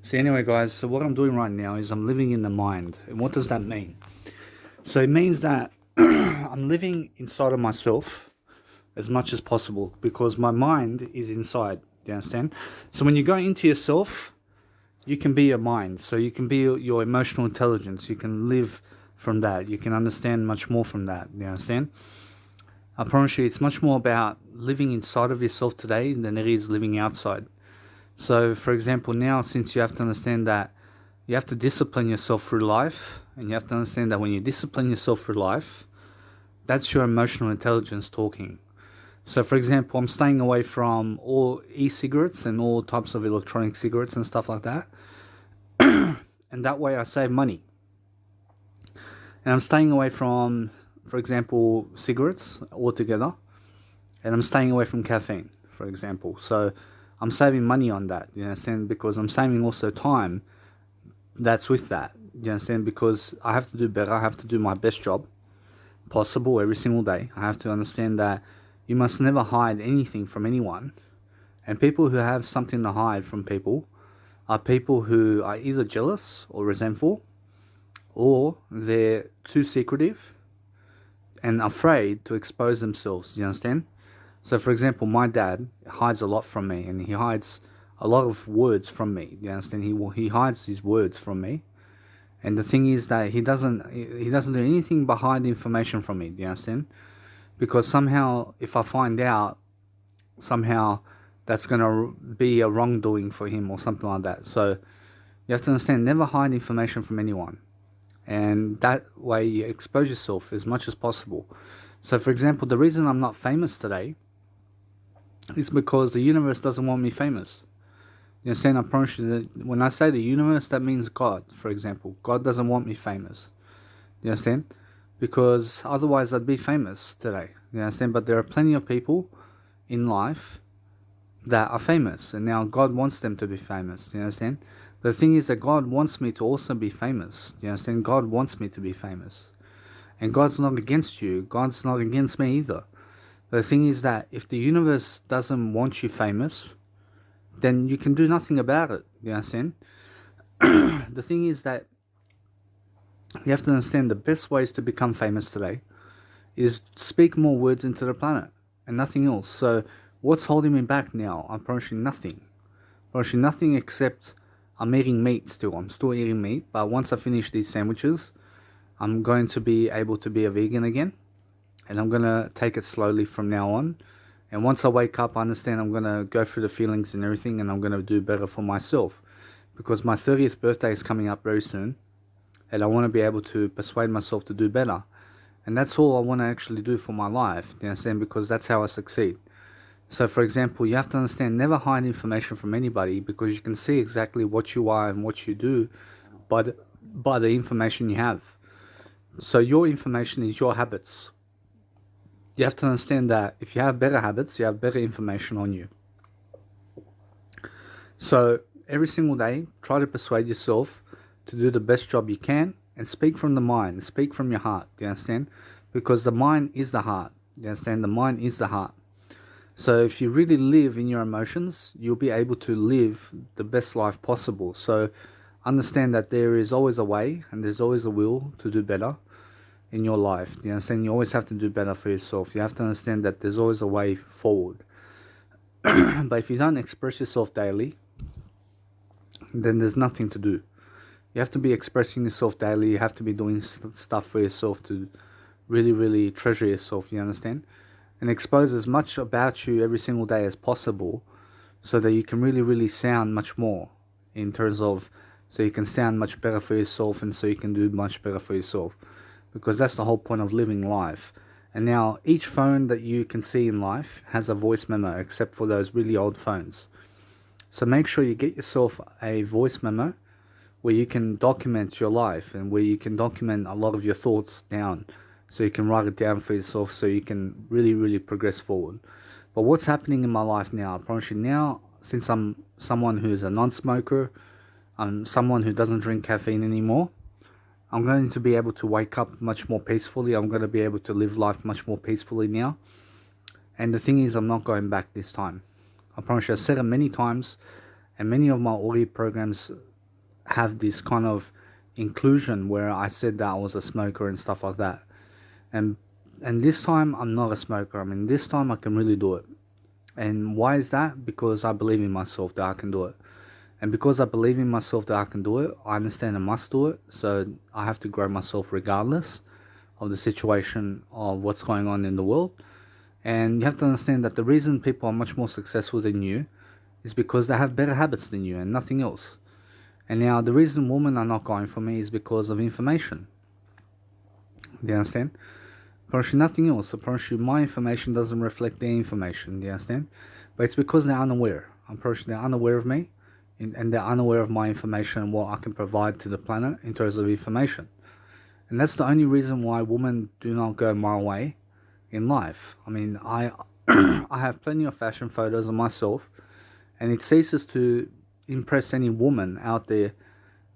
So anyway, guys, so what I'm doing right now is I'm living in the mind. And what does that mean? So it means that I'm living inside of myself as much as possible because my mind is inside. Do you understand? So when you go into yourself, you can be your mind. So you can be your emotional intelligence. You can live from that. You can understand much more from that. Do you understand? I promise you, it's much more about living inside of yourself today than it is living outside. So, for example, now since you have to understand that you have to discipline yourself through life, and you have to understand that when you discipline yourself through life, that's your emotional intelligence talking. So, for example, I'm staying away from all e-cigarettes and all types of electronic cigarettes and stuff like that, and that way I save money. And I'm staying away from, for example, cigarettes altogether, and I'm staying away from caffeine, for example. So I'm saving money on that, you understand, because I'm saving also time that's with that, you understand, because I have to do better. I have to do my best job possible every single day. I have to understand that you must never hide anything from anyone, and people who have something to hide from people are people who are either jealous or resentful, or they're too secretive and afraid to expose themselves, you understand? So, for example, my dad hides a lot from me, and he hides a lot of words from me. You understand? He hides his words from me, and the thing is that he doesn't do anything but hide information from me. Do you understand? Because somehow, if I find out, somehow that's gonna be a wrongdoing for him or something like that. So you have to understand: never hide information from anyone, and that way you expose yourself as much as possible. So, for example, the reason I'm not famous today is because the universe doesn't want me famous. You understand? I promise you that when I say the universe, that means God, for example. God doesn't want me famous. You understand? Because otherwise I'd be famous today. You understand? But there are plenty of people in life that are famous, and now God wants them to be famous. You understand? The thing is that God wants me to also be famous. You understand? God wants me to be famous. And God's not against you. God's not against me either. The thing is that if the universe doesn't want you famous, then you can do nothing about it. You understand? The thing is that you have to understand the best ways to become famous today is speak more words into the planet and nothing else. So what's holding me back now? I'm approaching nothing. Approaching nothing except I'm eating meat still. I'm still eating meat, but once I finish these sandwiches, I'm going to be able to be a vegan again. And I'm going to take it slowly from now on. And once I wake up, I understand I'm going to go through the feelings and everything, and I'm going to do better for myself. Because my 30th birthday is coming up very soon, and I want to be able to persuade myself to do better. And that's all I want to actually do for my life, you understand, because that's how I succeed. So, for example, you have to understand, never hide information from anybody, because you can see exactly what you are and what you do by the information you have. So your information is your habits. You have to understand that if you have better habits, you have better information on you. So every single day, try to persuade yourself to do the best job you can and speak from the mind, speak from your heart. Do you understand? Because the mind is the heart. Do you understand? The mind is the heart. So if you really live in your emotions, you'll be able to live the best life possible. So understand that there is always a way and there's always a will to do better in your life. You understand? You always have to do better for yourself. You have to understand that there's always a way forward. But if you don't express yourself daily, then there's nothing to do. You have to be expressing yourself daily. You have to be doing stuff for yourself to really, really treasure yourself. You understand? And expose as much about you every single day as possible, so that you can really, really sound much more in terms of, so you can sound much better for yourself, and so you can do much better for yourself. Because that's the whole point of living life. And now each phone that you can see in life has a voice memo, except for those really old phones. So make sure you get yourself a voice memo where you can document your life, and where you can document a lot of your thoughts down, so you can write it down for yourself, so you can really, really progress forward. But what's happening in my life now, I promise you now, since I'm someone who's a non-smoker, I'm someone who doesn't drink caffeine anymore, I'm going to be able to wake up much more peacefully. I'm going to be able to live life much more peacefully now. And the thing is, I'm not going back this time. I promise you, I've said it many times, and many of my audio programs have this kind of inclusion where I said that I was a smoker and stuff like that. And this time I'm not a smoker. I mean, this time I can really do it. And why is that? Because I believe in myself that I can do it. And because I believe in myself that I can do it, I understand I must do it. So I have to grow myself regardless of the situation of what's going on in the world. And you have to understand that the reason people are much more successful than you is because they have better habits than you and nothing else. And now the reason women are not going for me is because of information. Do you understand? Apparently nothing else. Apparently my information doesn't reflect their information. Do you understand? But it's because they're unaware. Apparently they're unaware of me, and they're unaware of my information and what I can provide to the planet in terms of information. And that's the only reason why women do not go my way in life. I mean, I I have plenty of fashion photos of myself, and it ceases to impress any woman out there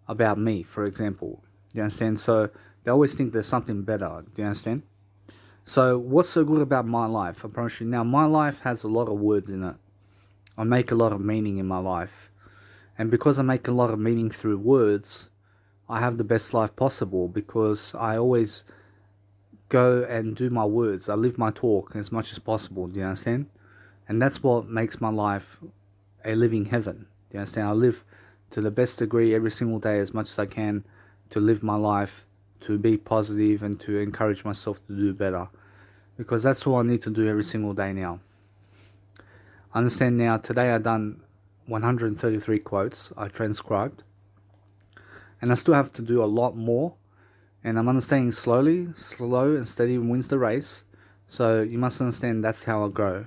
about me, for example. Do you understand? So they always think there's something better. Do you understand? So what's so good about my life? Apparently now my life has a lot of words in it. I make a lot of meaning in my life. And because I make a lot of meaning through words, I have the best life possible because I always go and do my words. I live my talk as much as possible. Do you understand? And that's what makes my life a living heaven. Do you understand? I live to the best degree every single day as much as I can to live my life, to be positive and to encourage myself to do better. Because that's all I need to do every single day now. I understand now, today I done 133 quotes I transcribed. And I still have to do a lot more. And I'm understanding slowly, slow and steady wins the race. So you must understand that's how I grow.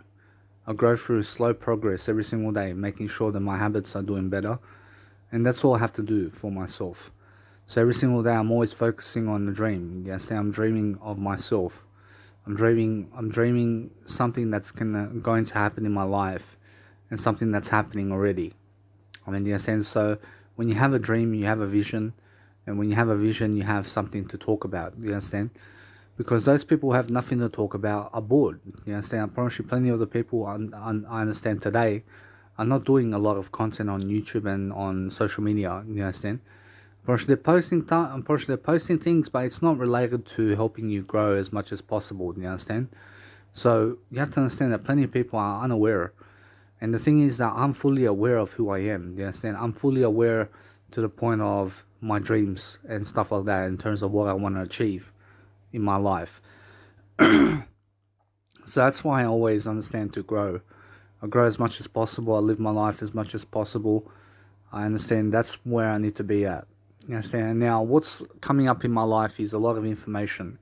I grow through slow progress every single day, making sure that my habits are doing better. And that's all I have to do for myself. So every single day I'm always focusing on the dream. Yes, I'm dreaming of myself. I'm dreaming something that's going to happen in my life and something that's happening already. I mean, in a sense, so when you have a dream, you have a vision. And when you have a vision, you have something to talk about. You understand? Because those people who have nothing to talk about are bored. You understand? Apparently plenty of the people I understand today are not doing a lot of content on YouTube and on social media. You understand? Unfortunately, they're posting things, but it's not related to helping you grow as much as possible. You understand? So you have to understand that plenty of people are unaware. And the thing is that I'm fully aware of who I am. You understand? I'm fully aware to the point of my dreams and stuff like that in terms of what I want to achieve in my life. So that's why I always understand to grow. I grow as much as possible. I live my life as much as possible. I understand that's where I need to be at. You understand? Now, what's coming up in my life is a lot of information.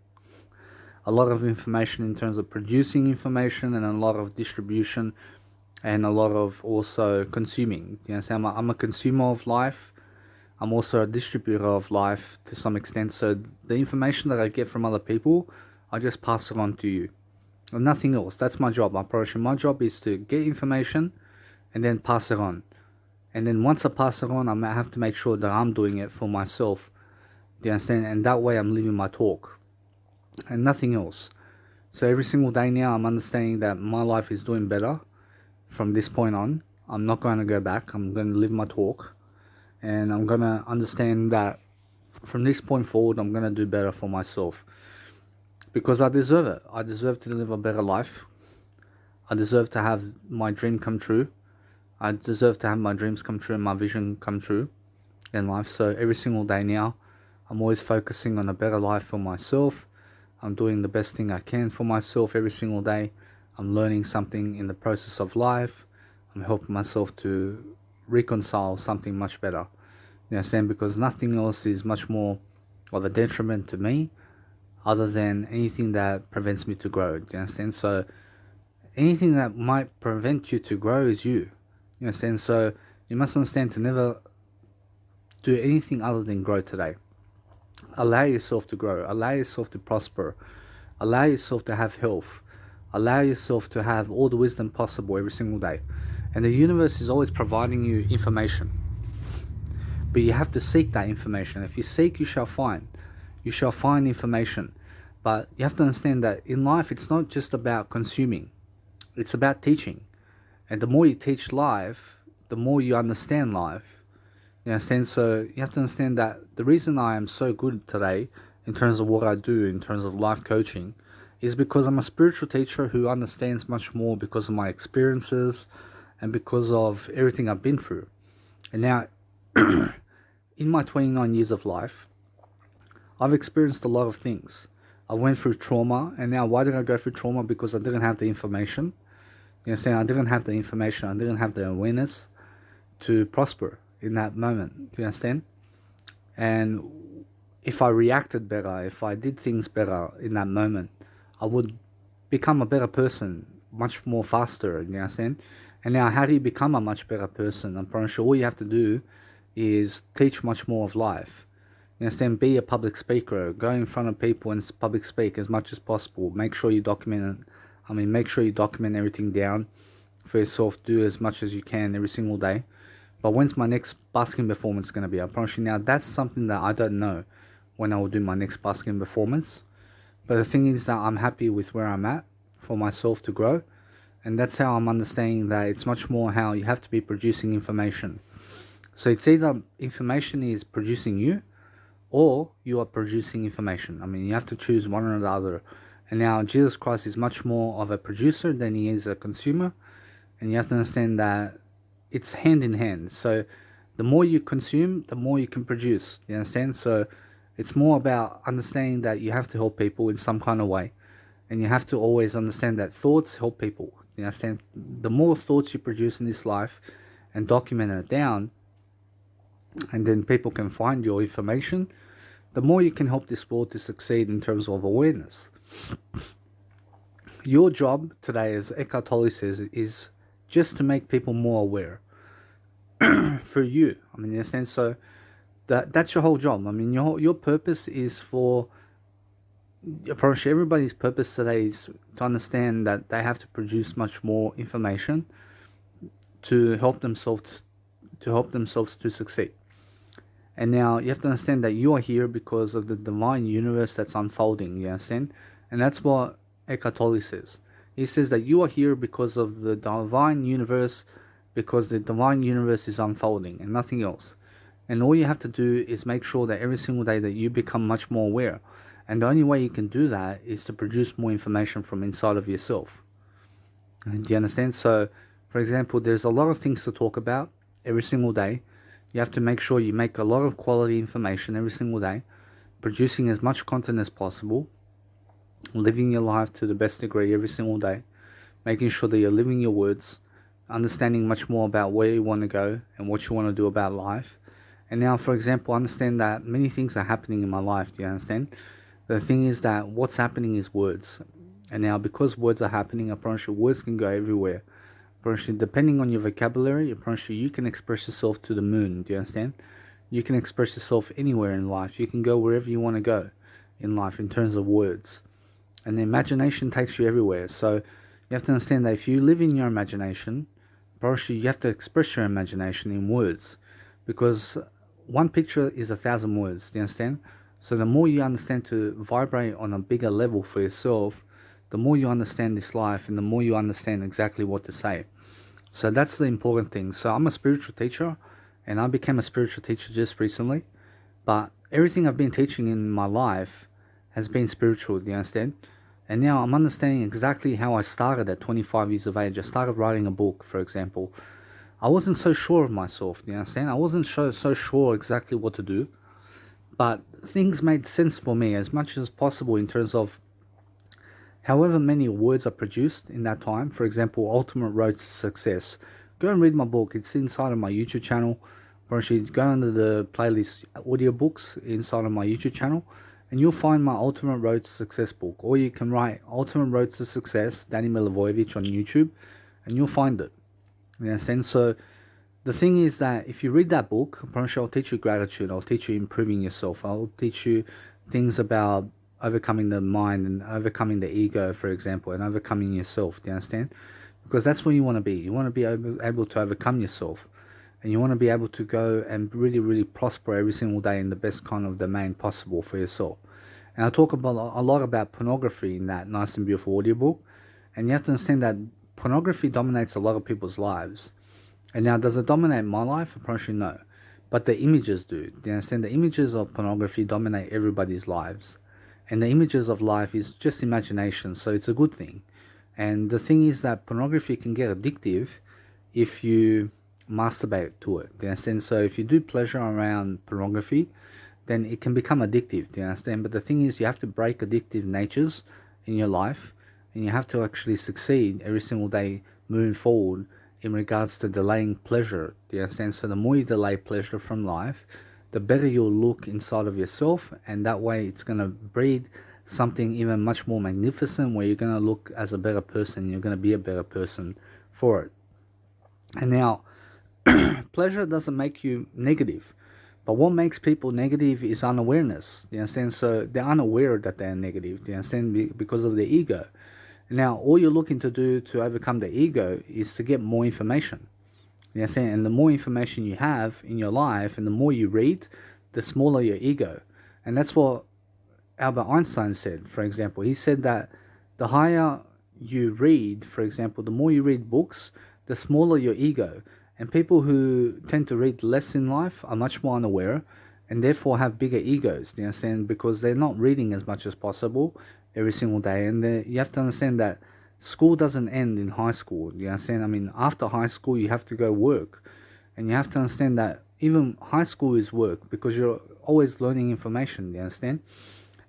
A lot of information in terms of producing information and a lot of distribution and a lot of also consuming. You understand? I'm a consumer of life. I'm also a distributor of life to some extent. So the information that I get from other people, I just pass it on to you. And nothing else. That's my job. My job is to get information and then pass it on. And then once I pass it on, I have to make sure that I'm doing it for myself. Do you understand? And that way I'm living my talk. And nothing else. So every single day now I'm understanding that my life is doing better from this point on. I'm not going to go back. I'm going to live my talk. And I'm going to understand that from this point forward, I'm going to do better for myself. Because I deserve it. I deserve to live a better life. I deserve to have my dream come true. I deserve to have my dreams come true and my vision come true in life. So every single day now, I'm always focusing on a better life for myself. I'm doing the best thing I can for myself every single day. I'm learning something in the process of life. I'm helping myself to reconcile something much better. You understand? Because nothing else is much more of a detriment to me other than anything that prevents me to grow. Do you understand? So anything that might prevent you to grow is you. You understand? So you must understand to never do anything other than grow today. Allow yourself to grow. Allow yourself to prosper. Allow yourself to have health. Allow yourself to have all the wisdom possible every single day. And the universe is always providing you information. But you have to seek that information. If you seek, you shall find. You shall find information. But you have to understand that in life, it's not just about consuming. It's about teaching. And the more you teach life, the more you understand life. You understand? So you have to understand that the reason I am so good today in terms of what I do, in terms of life coaching, is because I'm a spiritual teacher who understands much more because of my experiences and because of everything I've been through. And now, in my 29 years of life, I've experienced a lot of things. I went through trauma, and now why did I go through trauma? Because I didn't have the information. You understand? I didn't have the information, I didn't have the awareness to prosper in that moment. Do you understand? And if I reacted better, if I did things better in that moment, I would become a better person much more faster. You understand? And now, how do you become a much better person? I'm pretty sure all you have to do is teach much more of life. You understand? Be a public speaker. Go in front of people and public speak as much as possible. Make sure you document it. Make sure you document everything down for yourself. Do as much as you can every single day. But when's my next busking performance going to be? I promise you now, that's something that I don't know when I will do my next busking performance. But the thing is that I'm happy with where I'm at for myself to grow. And that's how I'm understanding that it's much more how you have to be producing information. So it's either information is producing you or you are producing information. You have to choose one or the other. And now Jesus Christ is much more of a producer than he is a consumer. And you have to understand that it's hand in hand. So the more you consume, the more you can produce. You understand? So it's more about understanding that you have to help people in some kind of way. And you have to always understand that thoughts help people. You understand? The more thoughts you produce in this life and document it down, and then people can find your information, the more you can help this world to succeed in terms of awareness. Your job today, as Eckhart Tolle says, is just to make people more aware for you. In a sense, so that's your whole job. Your purpose is for, approach everybody's purpose today is to understand that they have to produce much more information to help themselves to succeed. And now you have to understand that you are here because of the divine universe that's unfolding. You understand? And that's what Eckhart Tolle says. He says that you are here because of the divine universe, because the divine universe is unfolding and nothing else. And all you have to do is make sure that every single day that you become much more aware. And the only way you can do that is to produce more information from inside of yourself. Do you understand? So, for example, there's a lot of things to talk about every single day. You have to make sure you make a lot of quality information every single day, producing as much content as possible, living your life to the best degree every single day, making sure that you're living your words, understanding much more about where you want to go and what you want to do about life. And now, for example, understand that many things are happening in my life. Do you understand? The thing is that what's happening is words. And now, because words are happening, I promise you, words can go everywhere. Depending on your vocabulary, you can express yourself to the moon. Do you understand? You can express yourself anywhere in life. You can go wherever you want to go in life in terms of words. And the imagination takes you everywhere. So you have to understand that if you live in your imagination, you have to express your imagination in words. Because one picture is 1,000 words. Do you understand? So the more you understand to vibrate on a bigger level for yourself, the more you understand this life and the more you understand exactly what to say. So that's the important thing. So I'm a spiritual teacher and I became a spiritual teacher just recently. But everything I've been teaching in my life has been spiritual, do you understand? And now I'm understanding exactly how I started at 25 years of age. I started writing a book, for example. I wasn't so sure of myself, do you understand? I wasn't so sure exactly what to do. But things made sense for me as much as possible in terms of however many words are produced in that time. For example, Ultimate Road to Success. Go and read my book. It's inside of my YouTube channel. Or actually, go under the playlist audiobooks inside of my YouTube channel, and you'll find my Ultimate Road to Success book. Or you can write Ultimate Road to Success, Danny Milivojevic on YouTube, and you'll find it. You understand? So the thing is that if you read that book, I'll teach you gratitude. I'll teach you improving yourself. I'll teach you things about overcoming the mind and overcoming the ego, for example, and overcoming yourself. Do you understand? Because that's where you want to be. You want to be able to overcome yourself. And you want to be able to go and really, really prosper every single day in the best kind of domain possible for yourself. And I talk about a lot about pornography in that Nice and Beautiful audiobook. And you have to understand that pornography dominates a lot of people's lives. And now, does it dominate my life? I promise you no. but the images do. Do you understand? The images of pornography dominate everybody's lives, and the images of life is just imagination, so it's a good thing. And the thing is that pornography can get addictive if you masturbate to it. Do you understand? So if you do pleasure around pornography, then it can become addictive. Do you understand? But the thing is, you have to break addictive natures in your life, and you have to actually succeed every single day moving forward in regards to delaying pleasure. Do you understand? So the more you delay pleasure from life, the better you'll look inside of yourself, and that way it's going to breed something even much more magnificent, where you're going to look as a better person. You're going to be a better person for it. And now, pleasure doesn't make you negative, but what makes people negative is unawareness. Do you understand? So they're unaware that they're negative. Do you understand? Because of their ego. Now, all you're looking to do to overcome the ego is to get more information. You understand? And the more information you have in your life, and the more you read, the smaller your ego. And that's what Albert Einstein said, for example. He said that the higher you read, for example, the more you read books, the smaller your ego. And people who tend to read less in life are much more unaware, and therefore have bigger egos. Do you understand? Because they're not reading as much as possible every single day. And you have to understand that school doesn't end in high school. You understand? I mean, after high school, you have to go work. And you have to understand that even high school is work, because you're always learning information. You understand?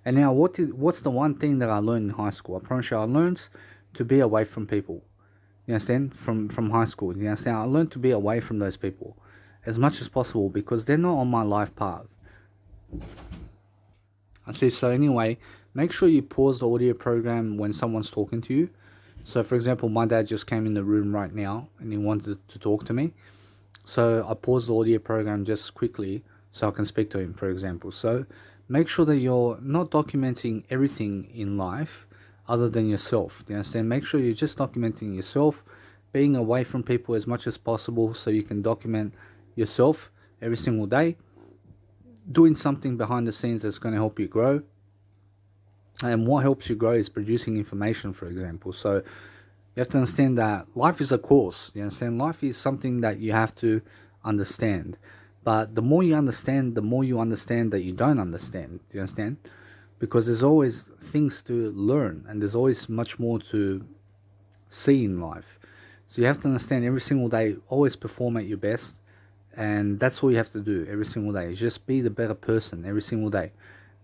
And now, what's the one thing that I learned in high school? I promise you, I learned to be away from people. You understand? From high school. You understand? I learned to be away from those people as much as possible, because they're not on my life path. I see. So anyway, make sure you pause the audio program when someone's talking to you. So for example, my dad just came in the room right now and he wanted to talk to me. So I paused the audio program just quickly so I can speak to him, for example. So make sure that you're not documenting everything in life other than yourself. Do you understand? Make sure you're just documenting yourself, being away from people as much as possible, so you can document yourself every single day, doing something behind the scenes that's going to help you grow. And what helps you grow is producing information, for example. So you have to understand that life is a course. You understand? Life is something that you have to understand. But the more you understand, the more you understand that you don't understand. Do you understand? Because there's always things to learn, and there's always much more to see in life. So you have to understand every single day, always perform at your best. And that's all you have to do every single day, is just be the better person every single day.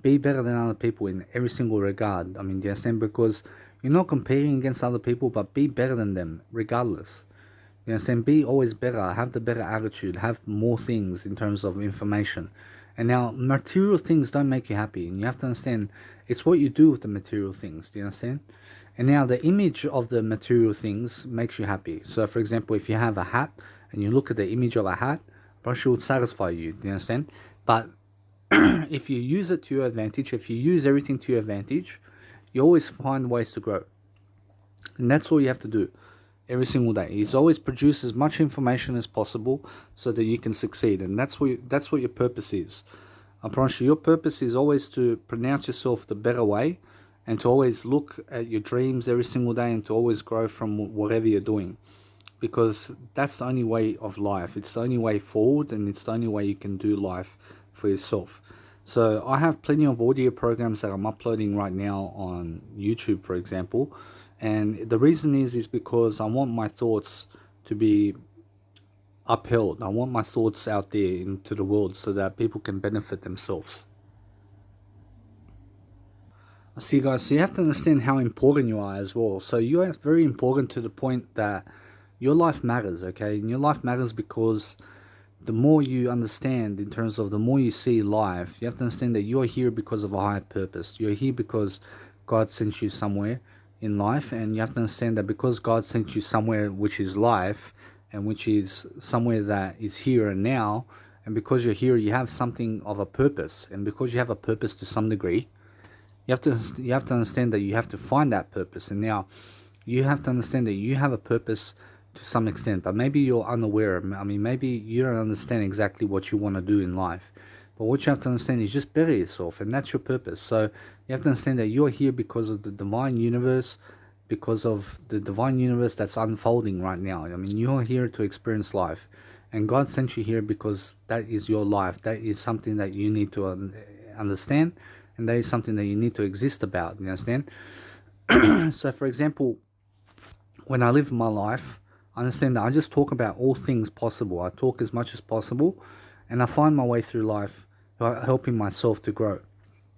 Be better than other people in every single regard. I mean, do you understand? Because you're not comparing against other people, but be better than them regardless. You understand? Be always better, have the better attitude, have more things in terms of information. And now, material things don't make you happy, and you have to understand it's what you do with the material things. Do you understand? And now, the image of the material things makes you happy. So, for example, if you have a hat and you look at the image of a hat, brush would satisfy you. Do you understand? But if you use it to your advantage, if you use everything to your advantage, you always find ways to grow. And that's all you have to do every single day, is always produce as much information as possible so that you can succeed. And that's what your purpose is. I promise you, your purpose is always to pronounce yourself the better way, and to always look at your dreams every single day, and to always grow from whatever you're doing. Because that's the only way of life. It's the only way forward, and it's the only way you can do life for yourself. So I have plenty of audio programs that I'm uploading right now on YouTube, for example. And the reason is because I want my thoughts to be upheld. I want my thoughts out there into the world so that people can benefit themselves. See, guys, so you have to understand how important you are as well. So you are very important to the point that your life matters, okay? And your life matters because the more you understand, in terms of the more you see life, you have to understand that you are here because of a higher purpose. You're here because God sent you somewhere in life, and you have to understand that because God sent you somewhere which is life, and which is somewhere that is here and now, and because you're here, you have something of a purpose. And because you have a purpose to some degree, you have to understand that you have to find that purpose. And now you have to understand that you have a purpose to some extent, but maybe you're unaware. I mean, maybe you don't understand exactly what you want to do in life. But what you have to understand is just better yourself, and that's your purpose. So you have to understand that you're here because of the divine universe, because of the divine universe that's unfolding right now. I mean, you're here to experience life. And God sent you here because that is your life. That is something that you need to understand, and that is something that you need to exist about. You understand? So, for example, when I live my life, I understand that I just talk about all things possible. I talk as much as possible, and I find my way through life helping myself to grow.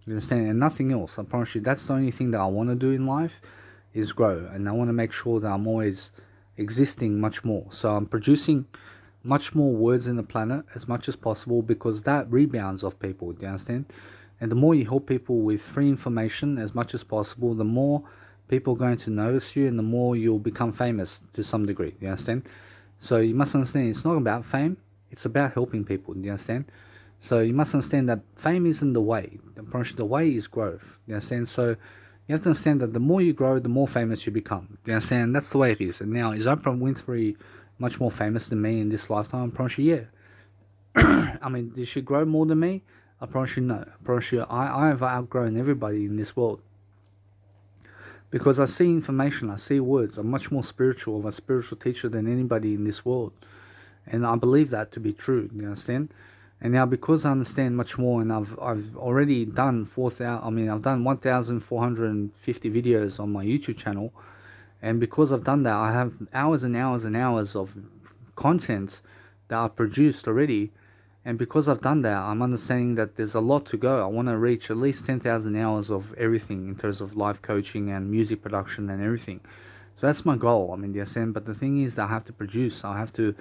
You understand? And nothing else. I promise you, that's the only thing that I want to do in life is grow. And I want to make sure that I'm always existing much more. So I'm producing much more words in the planet as much as possible, because that rebounds off people. Do you understand? And the more you help people with free information as much as possible, the more people are going to notice you, and the more you'll become famous to some degree. You understand? So you must understand, it's not about fame, it's about helping people. Do you understand? So you must understand that fame isn't the way. The way is growth. You understand? So you have to understand that the more you grow, the more famous you become. You understand? That's the way it is. And now, is Oprah Winfrey much more famous than me in this lifetime? I promise you, yeah. I mean, did she grow more than me? I promise you, no. I promise you, I have outgrown everybody in this world. Because I see information, I see words. I'm much more spiritual. I'm a spiritual teacher than anybody in this world. And I believe that to be true. You understand? And now, because I understand much more, and I've already done I've done 1,450 videos on my YouTube channel, and because I've done that, I have hours and hours and hours of content that I've produced already. And because I've done that, I'm understanding that there's a lot to go. I want to reach at least 10,000 hours of everything in terms of life coaching and music production and everything. So that's my goal. I mean, yes, but the thing is that I have to produce. I have to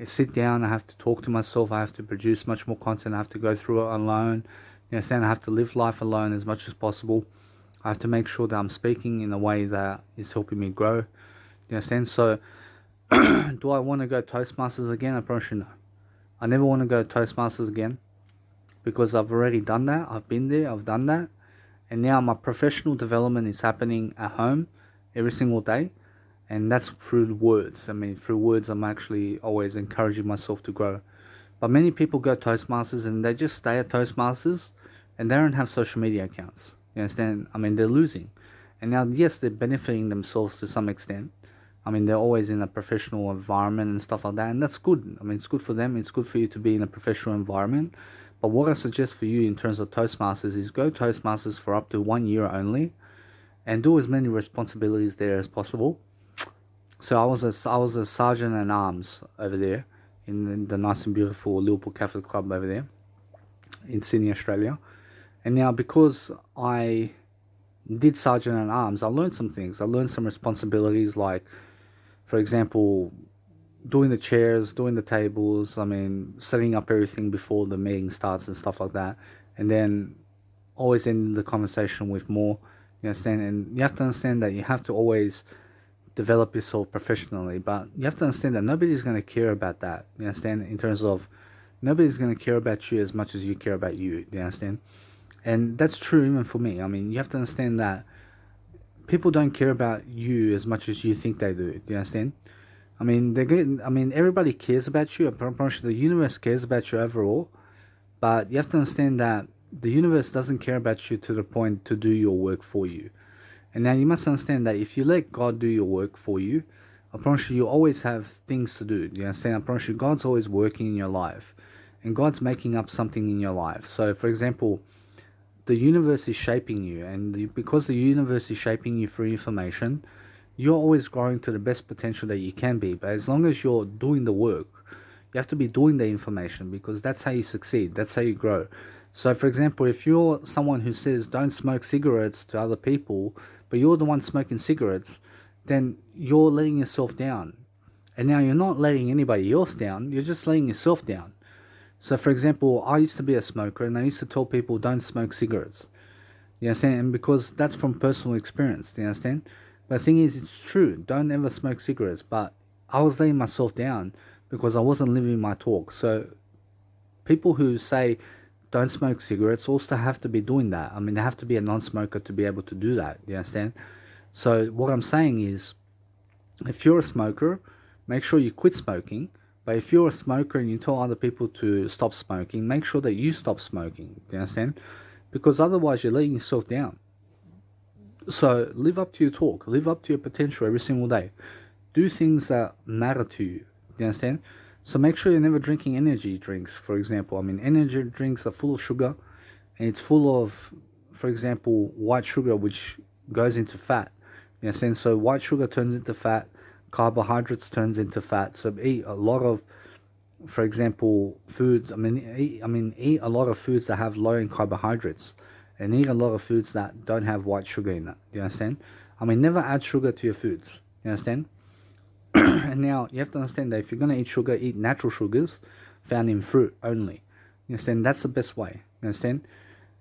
sit down, I have to talk to myself, I have to produce much more content, I have to go through it alone. I have to live life alone as much as possible. I have to make sure that I'm speaking in a way that is helping me grow. You understand? So, do I want to go Toastmasters again? I promise you no. I never want to go Toastmasters again, because I've already done that. I've been there, I've done that. And now my professional development is happening at home every single day. And that's through words. I mean, through words, I'm actually always encouraging myself to grow. But many people go Toastmasters and they just stay at Toastmasters and they don't have social media accounts. You understand? I mean, they're losing. And now, yes, they're benefiting themselves to some extent. I mean, they're always in a professional environment and stuff like that. And that's good. I mean, it's good for them. It's good for you to be in a professional environment. But what I suggest for you in terms of Toastmasters is go Toastmasters for up to 1 year only and do as many responsibilities there as possible. So I was a sergeant at arms over there in the nice and beautiful Liverpool Catholic Club over there in Sydney, Australia. And now, because I did sergeant at arms, I learned some things. I learned some responsibilities, like, for example, doing the chairs, doing the tables. I mean, setting up everything before the meeting starts and stuff like that. And then always end the conversation with more. You understand? And you have to understand that you have to always develop yourself professionally, but you have to understand that nobody's going to care about that. You understand? In terms of, nobody's going to care about you as much as you care about you. You understand? And that's true even for me. I mean, you have to understand that people don't care about you as much as you think they do. Do you understand? I mean, everybody cares about you. I promise you, the universe cares about you overall, but you have to understand that the universe doesn't care about you to the point to do your work for you. And now you must understand that if you let God do your work for you, I promise you, you always have things to do. You understand? I promise you, God's always working in your life. And God's making up something in your life. So, for example, the universe is shaping you. And because the universe is shaping you through information, you're always growing to the best potential that you can be. But as long as you're doing the work, you have to be doing the information, because that's how you succeed. That's how you grow. So, for example, if you're someone who says don't smoke cigarettes to other people, but you're the one smoking cigarettes, then you're letting yourself down. And now you're not letting anybody else down, you're just letting yourself down. So, for example, I used to be a smoker, and I used to tell people don't smoke cigarettes. You understand? And because that's from personal experience, do you understand? But the thing is, it's true, don't ever smoke cigarettes. But I was letting myself down because I wasn't living my talk. So people who say don't smoke cigarettes also have to be doing that. I mean, they have to be a non-smoker to be able to do that. You understand? So what I'm saying is, if you're a smoker, make sure you quit smoking. But if you're a smoker and you tell other people to stop smoking, make sure that you stop smoking. Do you understand? Because otherwise you're letting yourself down. So live up to your talk. Live up to your potential every single day. Do things that matter to you. Do you understand? So make sure you're never drinking energy drinks, for example. I mean, energy drinks are full of sugar, and it's full of, for example, white sugar, which goes into fat. You know, so white sugar turns into fat, carbohydrates turns into fat. So eat a lot of, for example, foods. Eat a lot of foods that have low in carbohydrates, and eat a lot of foods that don't have white sugar in it. You understand? I mean, never add sugar to your foods. You understand? And now you have to understand that if you're going to eat sugar, eat natural sugars found in fruit only. You understand? That's the best way. You understand?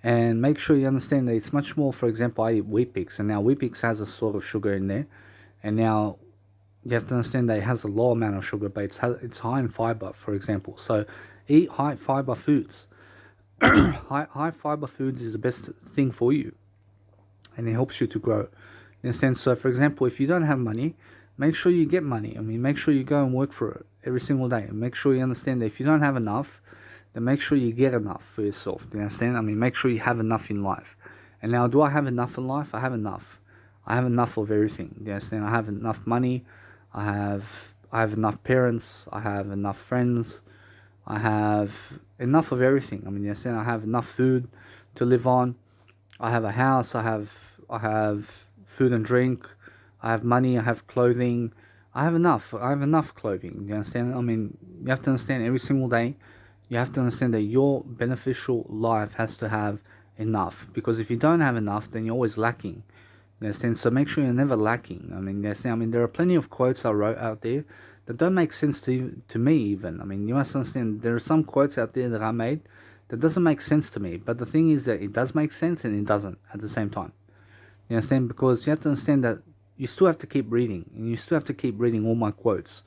And make sure you understand that it's much more. For example, I eat Weet-Bix, and now Weet-Bix has a sort of sugar in there. And now you have to understand that it has a low amount of sugar, but it's high in fiber, for example. So eat high fiber foods. High fiber foods is the best thing for you, and it helps you to grow. In a sense, so for example, if you don't have money, make sure you get money. I mean, make sure you go and work for it every single day. And make sure you understand that if you don't have enough, then make sure you get enough for yourself. Do you understand? I mean, make sure you have enough in life. And now, do I have enough in life? I have enough. I have enough of everything. Do you understand? I have enough money. I have enough parents. I have enough friends. I have enough of everything. I mean, you understand? I have enough food to live on. I have a house. I have food and drink. I have money. I have clothing. I have enough. I have enough clothing. You understand? I mean, you have to understand every single day. You have to understand that your beneficial life has to have enough. Because if you don't have enough, then you're always lacking. You understand? So make sure you're never lacking. I mean, there are plenty of quotes I wrote out there that don't make sense to me even. I mean, you must understand there are some quotes out there that I made that doesn't make sense to me. But the thing is that it does make sense and it doesn't at the same time. You understand? Because you have to understand that you still have to keep reading, and you still have to keep reading all my quotes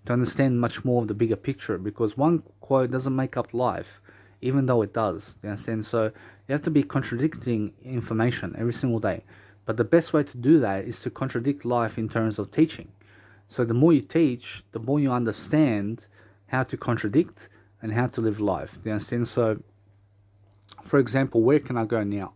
to understand much more of the bigger picture, because one quote doesn't make up life, even though it does. You understand? So you have to be contradicting information every single day. But the best way to do that is to contradict life in terms of teaching. So the more you teach, the more you understand how to contradict and how to live life. Do you understand? So, for example, where can I go now?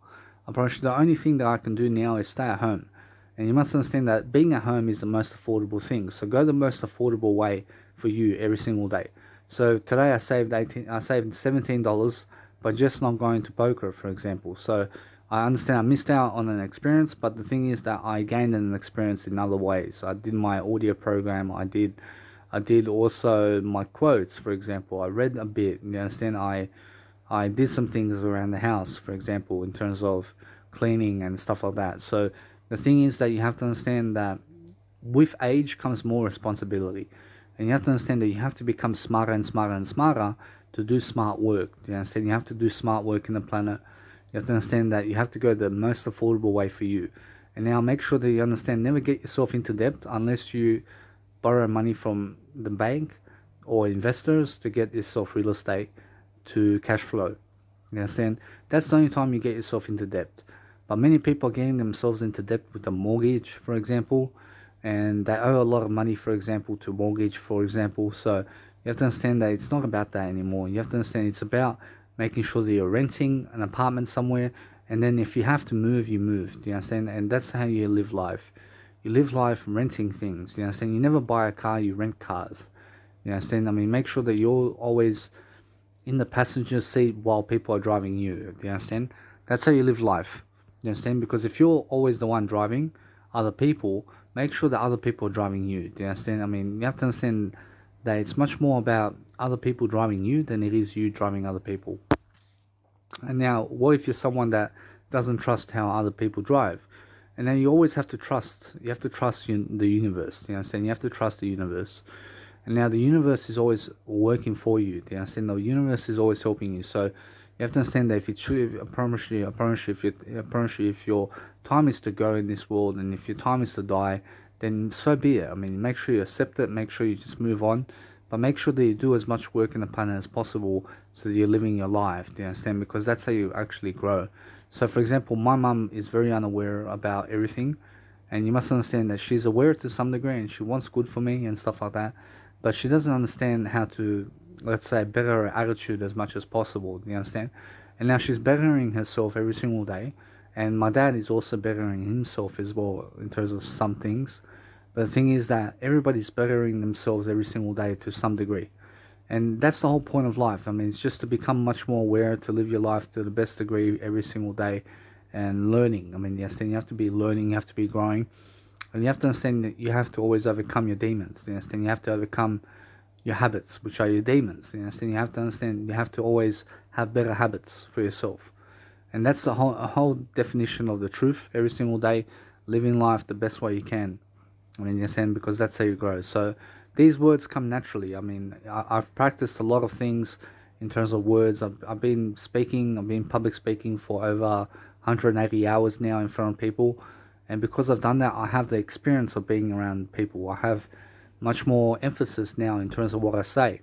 I promise you the only thing that I can do now is stay at home. And you must understand that being at home is the most affordable thing. So go the most affordable way for you every single day. So today I saved $17 by just not going to poker, for example. So I understand I missed out on an experience, but the thing is that I gained an experience in other ways. I did my audio program. I did also my quotes, for example. I read a bit. You understand? I did some things around the house, for example, in terms of cleaning and stuff like that. So the thing is that you have to understand that with age comes more responsibility. And you have to understand that you have to become smarter and smarter and smarter to do smart work. You understand? You have to do smart work in the planet. You have to understand that you have to go the most affordable way for you. And now make sure that you understand, never get yourself into debt unless you borrow money from the bank or investors to get yourself real estate to cash flow. You understand? That's the only time you get yourself into debt. But many people are getting themselves into debt with a mortgage, for example, and they owe a lot of money, for example, to mortgage, for example. So you have to understand that it's not about that anymore. You have to understand it's about making sure that you're renting an apartment somewhere, and then if you have to move, you move. Do you understand? And that's how you live life. You live life renting things. You understand? You never buy a car, you rent cars. You understand? I mean, make sure that you're always in the passenger seat while people are driving you. Do you understand? That's how you live life. You understand? Because if you're always the one driving other people, make sure that other people are driving you. Do you understand? I mean, you have to understand that it's much more about other people driving you than it is you driving other people. And now, what if you're someone that doesn't trust how other people drive? And then you always have to trust. You have to trust the universe. You understand? You have to trust the universe. And now the universe is always working for you. Do you understand? The universe is always helping you. So you have to understand that if it's true, if your time is to go in this world, and if your time is to die, then so be it. I mean, make sure you accept it. Make sure you just move on. But make sure that you do as much work in the planet as possible so that you're living your life. Do you understand? Because that's how you actually grow. So, for example, my mum is very unaware about everything. And you must understand that she's aware to some degree and she wants good for me and stuff like that. But she doesn't understand how to, let's say, better her attitude as much as possible. Do you understand? And now she's bettering herself every single day. And my dad is also bettering himself as well in terms of some things. But the thing is that everybody's bettering themselves every single day to some degree. And that's the whole point of life. I mean, it's just to become much more aware, to live your life to the best degree every single day, and learning. I mean, yes, then you have to be learning, you have to be growing, and you have to understand that you have to always overcome your demons. You understand? You have to overcome your habits, which are your demons. You understand? You have to understand you have to always have better habits for yourself. And that's the whole definition of the truth every single day, living life the best way you can. I mean, yes, and because that's how you grow. So these words come naturally. I mean, I've practiced a lot of things in terms of words. I've been speaking, I've been public speaking for over 180 hours now in front of people. And because I've done that, I have the experience of being around people. I have much more emphasis now in terms of what I say.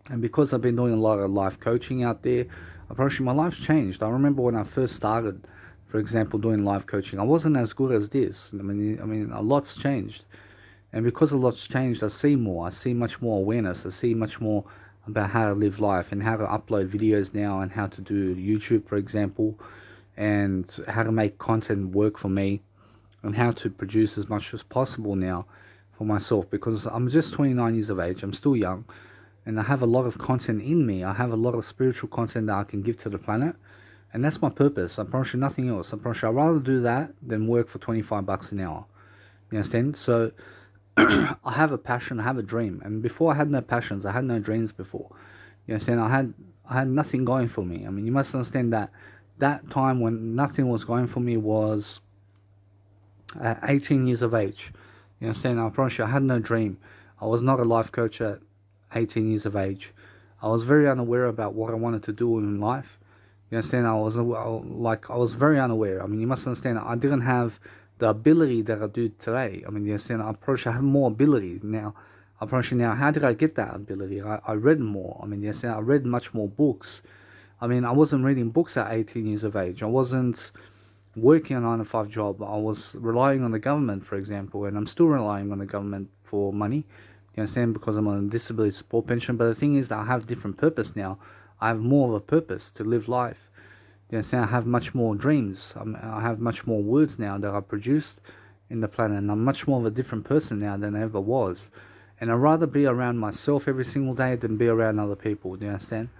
And because I've been doing a lot of life coaching out there, approaching my life's changed. I remember when I first started, for example, doing life coaching, I wasn't as good as this. I mean, a lot's changed. And because a lot's changed, I see more. I see much more awareness. I see much more about how to live life and how to upload videos now and how to do YouTube, for example, and how to make content work for me and how to produce as much as possible now for myself, because I'm just 29 years of age. I'm still young and I have a lot of content in me. I have a lot of spiritual content that I can give to the planet. And that's my purpose. I promise you nothing else. I promise you I'd rather do that than work for 25 bucks an hour. You understand? So I have a passion, I have a dream. And before I had no passions, I had no dreams before. You understand? I had nothing going for me. I mean, you must understand that that time when nothing was going for me was at 18 years of age. You understand? I promise you, I had no dream. I was not a life coach at 18 years of age. I was very unaware about what I wanted to do in life. You understand? I was very unaware. I mean, you must understand, I didn't have the ability that I do today. I mean, you understand? I promise you, I have more ability now. I promise you now, how did I get that ability? I read more. I mean, you understand? I read much more books. I mean, I wasn't reading books at 18 years of age. I wasn't working a 9 to 5 job. I was relying on the government, for example, and I'm still relying on the government for money. You understand? Because I'm on a disability support pension. But the thing is that I have different purpose now. I have more of a purpose to live life. You understand? I have much more dreams. I have much more words now that I produced in the planet. And I'm much more of a different person now than I ever was. And I'd rather be around myself every single day than be around other people. Do you understand?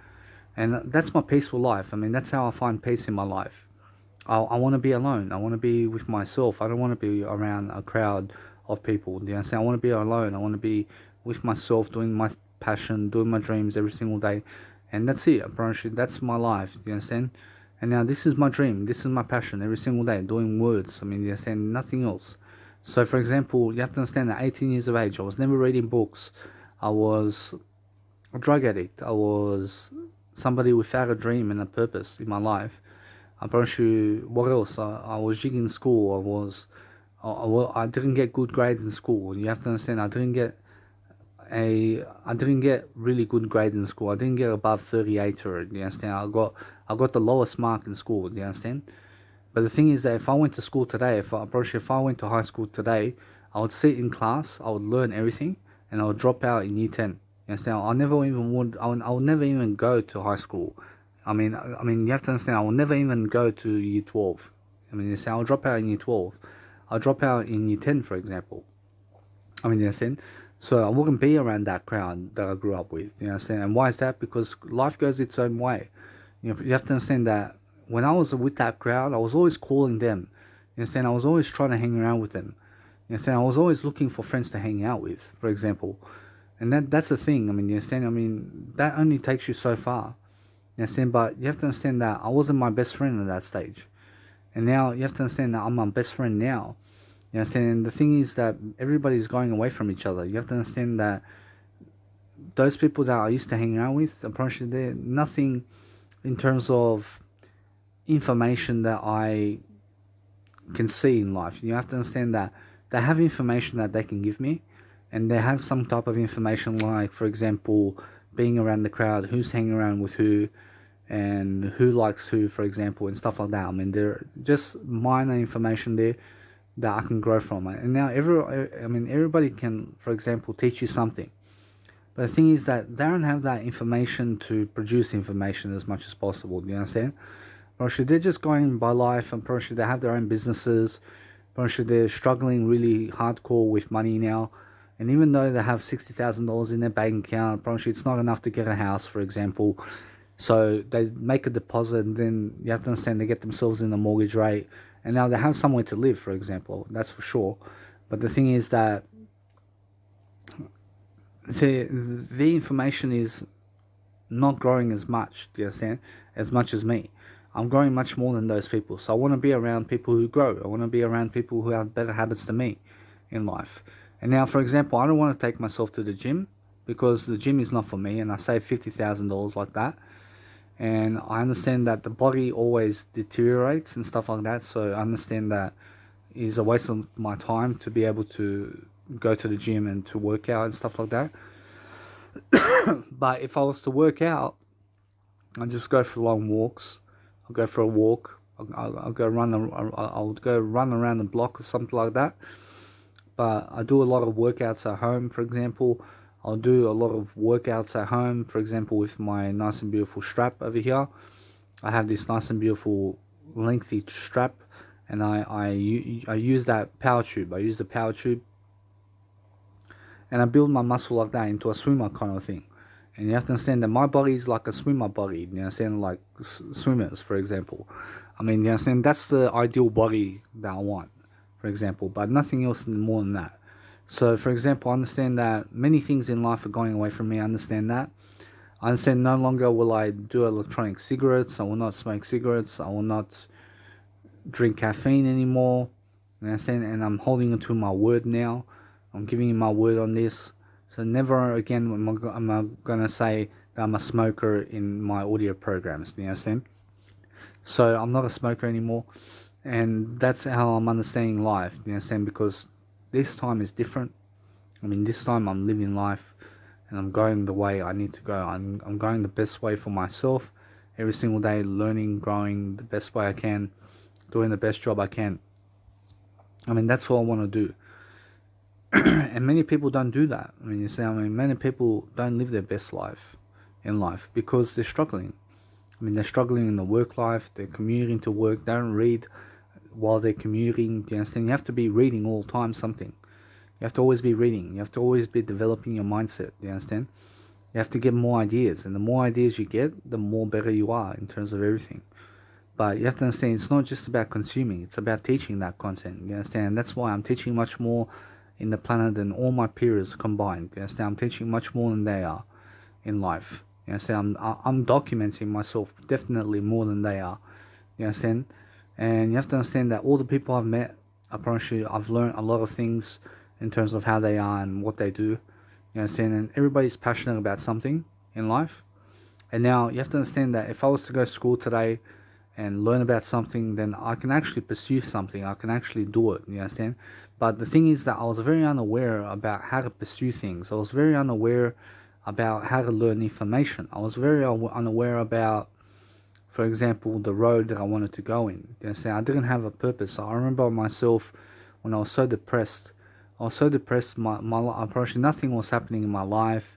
And that's my peaceful life. I mean, that's how I find peace in my life. I want to be alone. I want to be with myself. I don't want to be around a crowd of people. Do you understand? I want to be alone. I want to be with myself, doing my passion, doing my dreams every single day. And that's it. I promise you, that's my life. Do you understand? And now this is my dream. This is my passion every single day, doing words. I mean, you understand? Nothing else. So, for example, you have to understand that 18 years of age, I was never reading books. I was a drug addict. I was somebody without a dream and a purpose in my life. I promise you, what else? I was jigging in school. I didn't get good grades in school. You have to understand, I didn't get really good grades in school. I didn't get above 38 or, you understand? I got the lowest mark in school. Do you understand? But the thing is that if I went to school today, if I went to high school today, I would sit in class, I would learn everything, and I would drop out in year 10. You understand? I would never even go to high school. I mean, you have to understand, I will never even go to year 12. I mean, you say I'll drop out in year 12. I'll drop out in year 10, for example. I mean, you understand? So I wouldn't be around that crowd that I grew up with. You understand? And why is that? Because life goes its own way. You have to understand that when I was with that crowd, I was always calling them. You understand? I was always trying to hang around with them. You understand? I was always looking for friends to hang out with, for example. And that's the thing. I mean, you understand? I mean, that only takes you so far. You understand? But you have to understand that I wasn't my best friend at that stage. And now you have to understand that I'm my best friend now. You understand? And the thing is that everybody's going away from each other. You have to understand that those people that I used to hang around with, I promise you, they're nothing in terms of information that I can see in life. You have to understand that they have information that they can give me, and they have some type of information, like, for example, being around the crowd, who's hanging around with who, and who likes who, for example, and stuff like that. I mean, they're just minor information there that I can grow from. And now everybody can, for example, teach you something. But the thing is that they don't have that information to produce information as much as possible. Do you understand? Probably they're just going by life, and probably they have their own businesses. Probably they're struggling really hardcore with money now. And even though they have $60,000 in their bank account, I promise you it's not enough to get a house, for example. So they make a deposit, and then you have to understand they get themselves in the mortgage rate, and now they have somewhere to live, for example. That's for sure. But the thing is that the information is not growing as much, do you understand? As much as me. I'm growing much more than those people. So I want to be around people who grow. I want to be around people who have better habits than me in life. And now, for example, I don't want to take myself to the gym because the gym is not for me, and I save $50,000 like that. And I understand that the body always deteriorates and stuff like that. So I understand that it's a waste of my time to be able to go to the gym and to work out and stuff like that. But if I was to work out, I just go for long walks. I'll go for a walk. I'll go run. I'll go run around the block or something like that. But I do a lot of workouts at home. For example, I'll do a lot of workouts at home. For example, with my nice and beautiful strap over here. I have this nice and beautiful lengthy strap, and I use that power tube. I use the power tube, and I build my muscle like that into a swimmer kind of thing. And you have to understand that my body is like a swimmer body. You understand, like swimmers, for example. I mean, you understand, that's the ideal body that I want, for example. But nothing else more than that. So, for example, I understand that many things in life are going away from me. I understand that. I understand no longer will I do electronic cigarettes. I will not smoke cigarettes. I will not drink caffeine anymore. You understand? And I'm holding on to my word now. I'm giving you my word on this. So never again am I going to say that I'm a smoker in my audio programs. Do you understand? So I'm not a smoker anymore. And that's how I'm understanding life. Do you understand? Because this time is different. I mean, this time I'm living life and I'm going the way I need to go. I'm going the best way for myself. Every single day, learning, growing the best way I can, doing the best job I can. I mean, that's what I want to do. And many people don't do that. I mean, many people don't live their best life in life because they're struggling. I mean, they're struggling in the work life. They're commuting to work. They don't read while they're commuting. Do you understand? You have to be reading all the time something. You have to always be reading. You have to always be developing your mindset. Do you understand? You have to get more ideas. And the more ideas you get, the more better you are in terms of everything. But you have to understand, it's not just about consuming. It's about teaching that content. You understand? And that's why I'm teaching much more in the planet than all my peers combined. You understand? I'm teaching much more than they are in life. You understand? I'm documenting myself definitely more than they are. You understand? And you have to understand that all the people I've met, I promise you, I've learned a lot of things in terms of how they are and what they do. You understand? And everybody's passionate about something in life. And now you have to understand that if I was to go to school today and learn about something, then I can actually pursue something. I can actually do it. You understand? But the thing is that I was very unaware about how to pursue things. I was very unaware about how to learn information. I was very unaware about, for example, the road that I wanted to go in. You understand? I didn't have a purpose. I remember myself when I was so depressed. I was so depressed. Apparently nothing was happening in my life.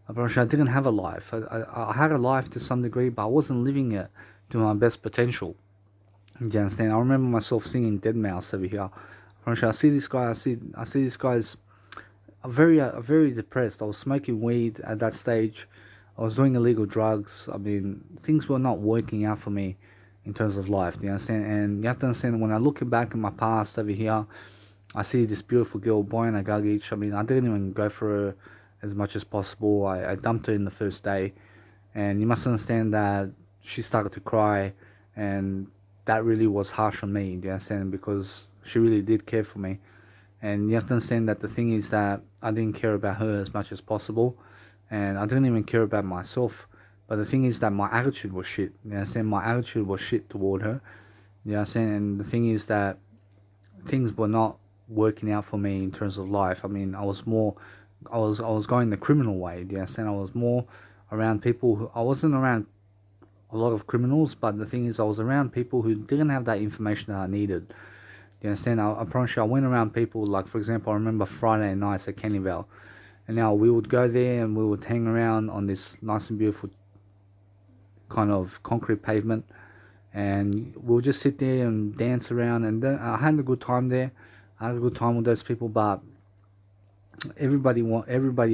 Apparently I didn't have a life. I had a life to some degree, but I wasn't living it to my best potential. You understand? I remember myself singing Deadmau5 over here. Apparently I see this guy. I see this guy's very depressed. I was smoking weed at that stage. I was doing illegal drugs. I mean, things were not working out for me in terms of life. Do you understand? And you have to understand, when I look back in my past over here, I see this beautiful girl, Bojana Gagic. I mean, I didn't even go for her as much as possible. I dumped her in the first day. And you must understand that she started to cry. And that really was harsh on me, do you understand? Because she really did care for me. And you have to understand that the thing is that I didn't care about her as much as possible. And I didn't even care about myself. But the thing is that my attitude was shit. You understand? My attitude was shit toward her. You understand? And the thing is that things were not working out for me in terms of life. I mean, I was going the criminal way. Do you understand? I was more around people who, I wasn't around a lot of criminals, but the thing is, I was around people who didn't have that information that I needed. Do you understand? I promise you, I went around people, like, for example, I remember Friday nights at Candyvale. And now we would go there and we would hang around on this nice and beautiful kind of concrete pavement. And we'll just sit there and dance around. And then I had a good time there. I had a good time with those people. But everybody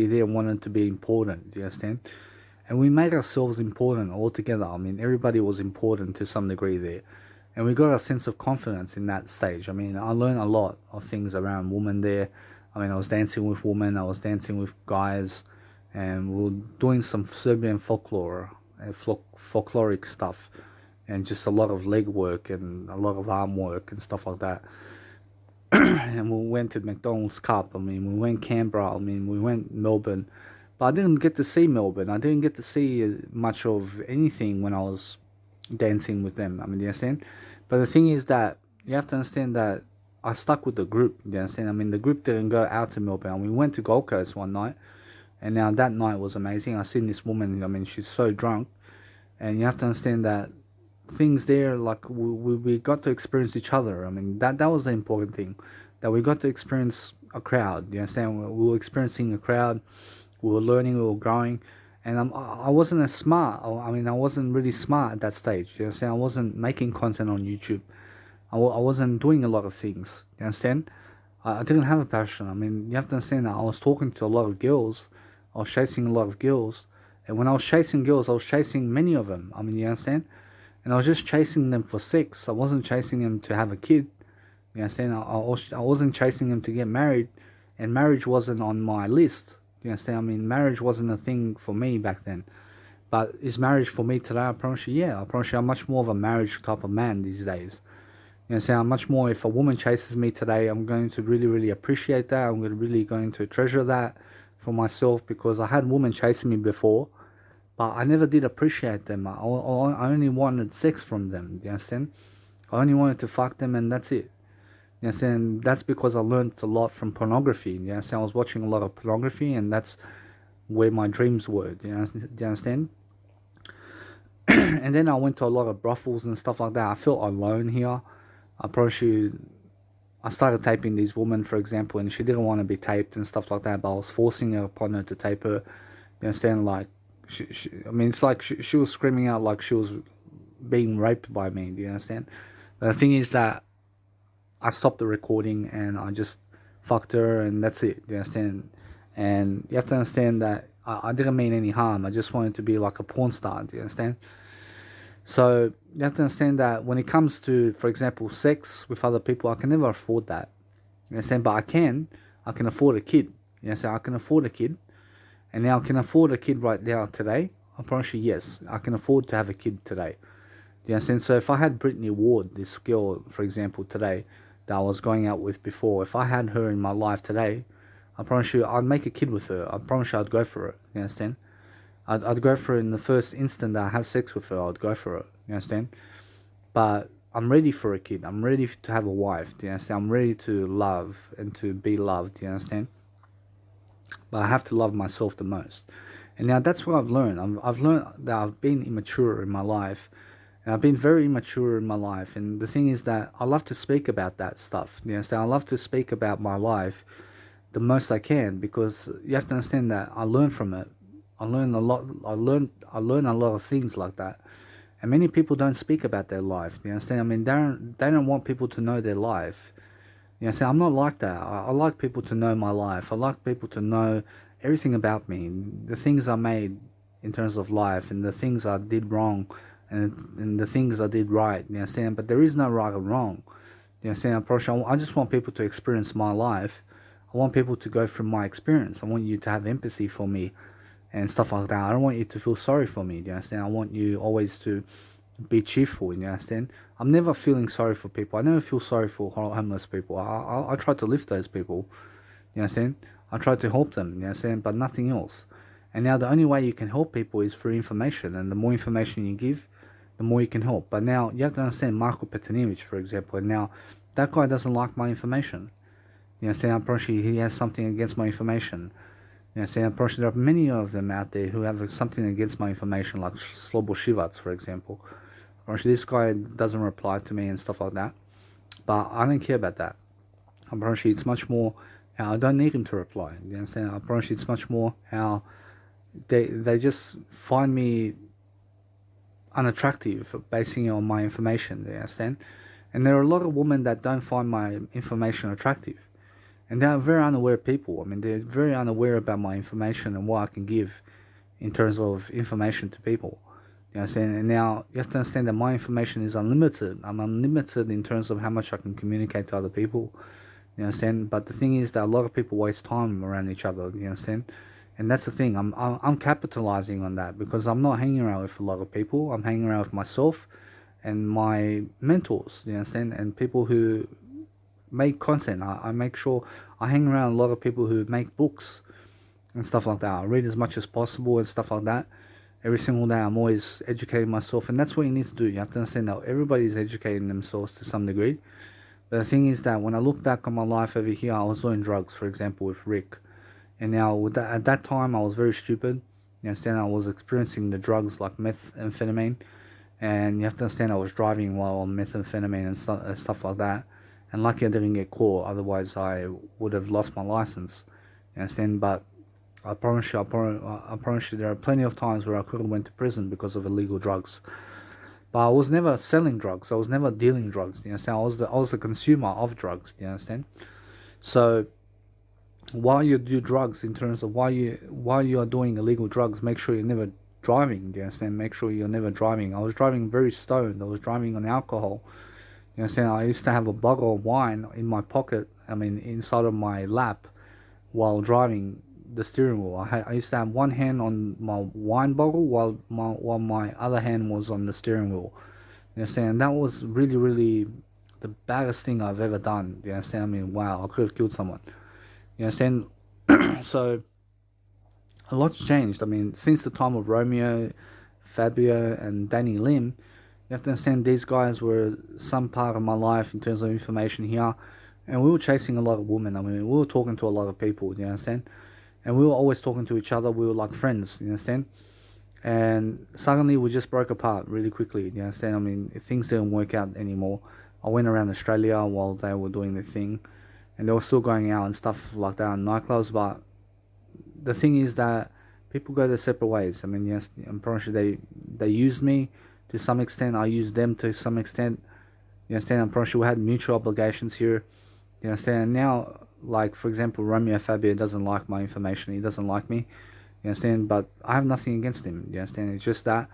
there wanted to be important. Do you understand? And we made ourselves important altogether. I mean, everybody was important to some degree there, and we got a sense of confidence in that stage. I mean, I learned a lot of things around women there. I mean, I was dancing with women, I was dancing with guys, and we were doing some Serbian folklore and folkloric stuff, and just a lot of leg work and a lot of arm work and stuff like that. And we went to McDonald's Cup. I mean, we went Canberra. I mean, we went Melbourne, but I didn't get to see Melbourne. I didn't get to see much of anything when I was dancing with them. I mean, you understand? But the thing is that you have to understand that I stuck with the group. You understand? I mean, the group didn't go out to Melbourne. And we went to Gold Coast one night, and now that night was amazing. I seen this woman. I mean, she's so drunk, and you have to understand that things there, like we got to experience each other. I mean, that was the important thing, that we got to experience a crowd. You understand? We were experiencing a crowd. We were learning. We were growing. And I wasn't as smart. I mean, I wasn't really smart at that stage. You understand? I wasn't making content on YouTube. I wasn't doing a lot of things. You understand? I didn't have a passion. I mean, you have to understand that I was talking to a lot of girls. I was chasing a lot of girls. And when I was chasing girls, I was chasing many of them. I mean, you understand? And I was just chasing them for sex. I wasn't chasing them to have a kid. You understand? I wasn't chasing them to get married. And marriage wasn't on my list. You understand? I mean, marriage wasn't a thing for me back then. But is marriage for me today? I promise you, yeah. I promise you, I'm much more of a marriage type of man these days. You understand? I'm much more, if a woman chases me today, I'm going to really, really appreciate that. I'm really going to treasure that for myself, because I had women chasing me before, but I never did appreciate them. I only wanted sex from them. You understand? I only wanted to fuck them, and that's it. You understand? That's because I learned a lot from pornography. You understand? I was watching a lot of pornography, and that's where my dreams were. Do you understand? And then I went to a lot of brothels and stuff like that. I felt alone here. I promise you, I started taping these women, for example, and she didn't want to be taped and stuff like that, but I was forcing her upon her to tape her. You understand? Like, I mean, it's like she was screaming out like she was being raped by me. Do you understand? But the thing is that I stopped the recording and I just fucked her, and that's it. Do you understand? And you have to understand that I didn't mean any harm. I just wanted to be like a porn star. Do you understand? So you have to understand that when it comes to, for example, sex with other people, I can never afford that. You understand? But I can afford a kid. You understand? I can afford a kid. And now I can afford a kid right now today. I promise you, yes, I can afford to have a kid today. Do you understand? So if I had Brittany Ward, this girl, for example, today, that I was going out with before, if I had her in my life today, I promise you, I'd make a kid with her. I promise you, I'd go for it. You understand? I'd go for it in the first instant that I have sex with her. I'd go for it. You understand? But I'm ready for a kid. I'm ready to have a wife. Do you understand? I'm ready to love and to be loved. Do you understand? But I have to love myself the most. And now that's what I've learned. I've learned that I've been immature in my life. And I've been very immature in my life. And the thing is that I love to speak about that stuff. You understand? I love to speak about my life the most I can, because you have to understand that I learned from it. I learned a lot. I learned a lot of things like that. And many people don't speak about their life. You understand? I mean, they don't want people to know their life. You understand? I'm not like that. I like people to know my life. I like people to know everything about me, the things I made in terms of life, and the things I did wrong, and the things I did right. You understand? But there is no right or wrong. You understand? I just want people to experience my life. I want people to go through my experience. I want you to have empathy for me and stuff like that. I don't want you to feel sorry for me. Do you understand? I want you always to be cheerful. You understand? I'm never feeling sorry for people. I never feel sorry for homeless people. I try to lift those people. You understand? I try to help them. You understand? But nothing else. And now the only way you can help people is through information. And the more information you give, the more you can help. But now you have to understand Marko Petronijević, for example. And now that guy doesn't like my information. You understand? I'm pretty sure he has something against my information. You know, I'm there are many of them out there who have something against my information, like Slobo Shivac, for example. This guy doesn't reply to me and stuff like that. But I don't care about that. Apparently, it's much more how I don't need him to reply. You understand? Apparently, it's much more how they just find me unattractive, basing it on my information. You understand? And there are a lot of women that don't find my information attractive. And they're very unaware people. I mean, they're very unaware about my information and what I can give in terms of information to people. You understand? And now you have to understand that my information is unlimited. I'm unlimited in terms of how much I can communicate to other people. You understand? But the thing is that a lot of people waste time around each other. You understand? And that's the thing. I'm capitalizing on that because I'm not hanging around with a lot of people. I'm hanging around with myself and my mentors. You understand? And people who make content. I make sure I hang around a lot of people who make books and stuff like that. I read as much as possible and stuff like that. Every single day I'm always educating myself, and that's what you need to do. You have to understand that everybody's educating themselves to some degree. But the thing is that when I look back on my life over here, I was doing drugs, for example, with Rick. And now with that, at that time I was very stupid. You understand? I was experiencing the drugs like methamphetamine, and you have to understand I was driving while on methamphetamine and stuff like that. And lucky I didn't get caught, otherwise I would have lost my license. You understand? But I promise you, I promise you, there are plenty of times where I could have went to prison because of illegal drugs. But I was never selling drugs. I was never dealing drugs. You understand? I was the consumer of drugs. You understand? So while you do drugs, in terms of while you are doing illegal drugs, make sure you're never driving. Do you understand? Make sure you're never driving. I was driving very stoned. I was driving on alcohol. You understand? I used to have a bottle of wine in my pocket. I mean, inside of my lap, while driving the steering wheel. I used to have one hand on my wine bottle while my other hand was on the steering wheel. You understand? And that was really, really the baddest thing I've ever done. You understand? I mean, wow, I could have killed someone. You understand? So a lot's changed. I mean, since the time of Romeo, Fabio, and Danny Lim, you have to understand these guys were some part of my life in terms of information here. And we were chasing a lot of women. I mean, we were talking to a lot of people, you understand? And we were always talking to each other. We were like friends, you understand? And suddenly we just broke apart really quickly, you understand? I mean, things didn't work out anymore. I went around Australia while they were doing their thing. And they were still going out and stuff like that in nightclubs. But the thing is that people go their separate ways. I mean, yes, I'm pretty sure they used me to some extent. I used them to some extent. You understand? I'm pretty sure we had mutual obligations here. You understand? And now, like, for example, Romeo Fabio doesn't like my information. He doesn't like me. You understand? But I have nothing against him. You understand? It's just that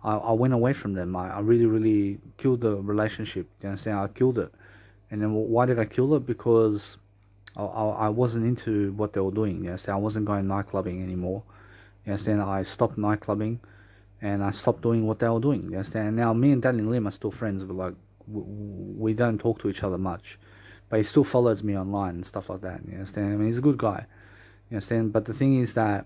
I went away from them. I really, really killed the relationship. You understand? I killed it. And then why did I kill it? Because I wasn't into what they were doing. You understand? I wasn't going nightclubbing anymore. You understand? I stopped nightclubbing and I stopped doing what they were doing. You understand? And now me and Danny Lim are still friends, but like we don't talk to each other much. But he still follows me online and stuff like that. You understand? I mean, he's a good guy. You understand? But the thing is that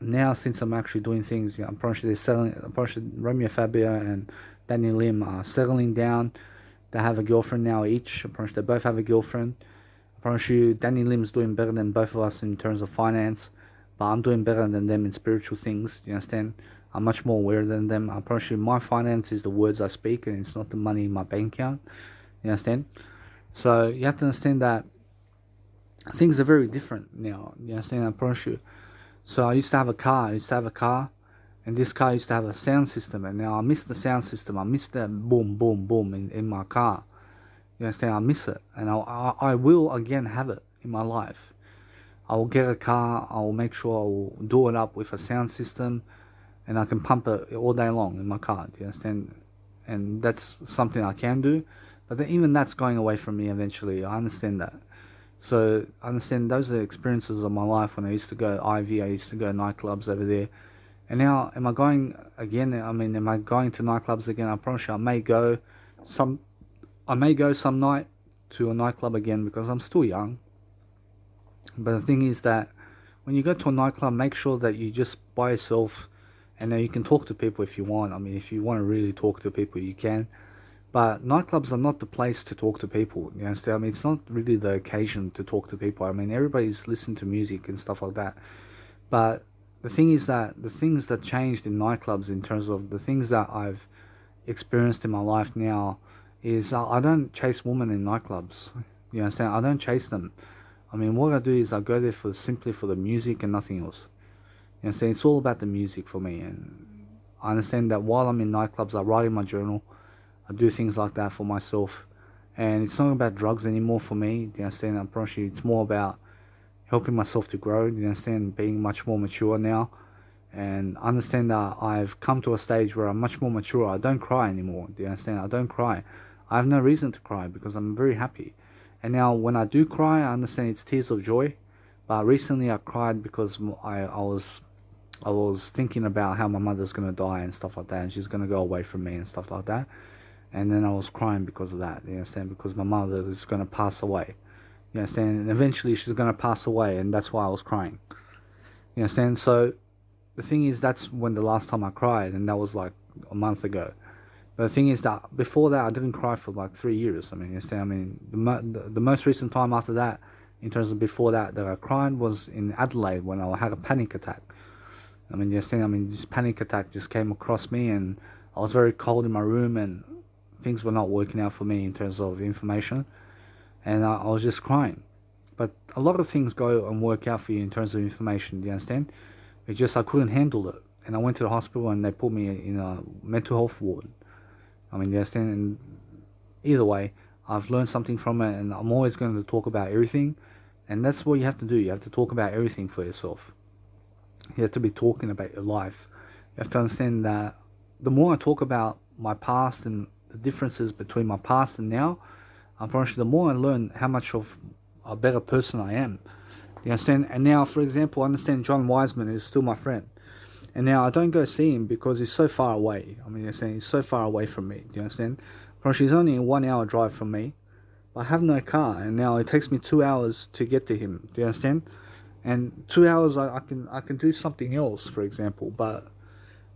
now, since I'm actually doing things, you know, I'm pretty sure they're selling. I'm pretty sure Romeo Fabio and Danny Lim are settling down. They have a girlfriend now each. I'm pretty sure they both have a girlfriend. I'm pretty sure Danny Lim's doing better than both of us in terms of finance, but I'm doing better than them in spiritual things. You understand? I'm much more aware than them. I'm pretty sure my finance is the words I speak, and it's not the money in my bank account. You understand? So you have to understand that things are very different now. You understand? I'm pretty sure. So I used to have a car. And this car used to have a sound system, and now I miss the sound system. I miss that boom, boom, boom in my car. You understand? I miss it, and I will again have it in my life. I will get a car. I will make sure I will do it up with a sound system, and I can pump it all day long in my car. Do you understand? And that's something I can do, but then even that's going away from me eventually. I understand that. So I understand those are experiences of my life when I used to go Ivy. I used to go nightclubs over there. And now, am I going again? I mean, am I going to nightclubs again? I promise you, some, I may go some night to a nightclub again because I'm still young. But the thing is that when you go to a nightclub, make sure that you just by yourself, and then you can talk to people if you want. I mean, if you want to really talk to people, you can. But nightclubs are not the place to talk to people. You understand? I mean, it's not really the occasion to talk to people. I mean, everybody's listening to music and stuff like that. But the thing is that the things that changed in nightclubs, in terms of the things that I've experienced in my life now, is I don't chase women in nightclubs. You understand? I don't chase them. I mean, what I do is I go there for simply for the music and nothing else. You understand? It's all about the music for me. And I understand that while I'm in nightclubs, I write in my journal. I do things like that for myself. And it's not about drugs anymore for me. Do you understand? I promise you, it's more about helping myself to grow. Do you understand? Being much more mature now, and understand that I've come to a stage where I'm much more mature. I don't cry anymore. Do you understand? I don't cry. I have no reason to cry because I'm very happy. And now when I do cry, I understand it's tears of joy. But recently I cried because I was thinking about how my mother's gonna die and stuff like that, and she's gonna go away from me and stuff like that. And then I was crying because of that. You understand? Because my mother is gonna pass away. You understand? And eventually she's gonna pass away, and that's why I was crying. You understand? So the thing is, that's when the last time I cried, and that was like a month ago. But the thing is that before that, I didn't cry for like 3 years. I mean, you understand? I mean, the most recent time after that, in terms of before that I cried, was in Adelaide when I had a panic attack. I mean, you understand? I mean, this panic attack just came across me, and I was very cold in my room, and things were not working out for me in terms of information, and I was just crying. But a lot of things go and work out for you in terms of information. Do you understand? It's just I couldn't handle it, and I went to the hospital, and they put me in a mental health ward. I mean, you understand? And either way, I've learned something from it, and I'm always going to talk about everything, and that's what you have to do. You have to talk about everything for yourself. You have to be talking about your life. You have to understand that the more I talk about my past and the differences between my past and now, unfortunately, the more I learn how much of a better person I am. You understand? And now, for example, I understand John Wiseman is still my friend. And now I don't go see him because he's so far away. I mean, you're saying he's so far away from me. Do you understand? Unfortunately, he's only a 1 hour drive from me. I have no car, and now it takes me 2 hours to get to him. Do you understand? And 2 hours, I can do something else, for example. But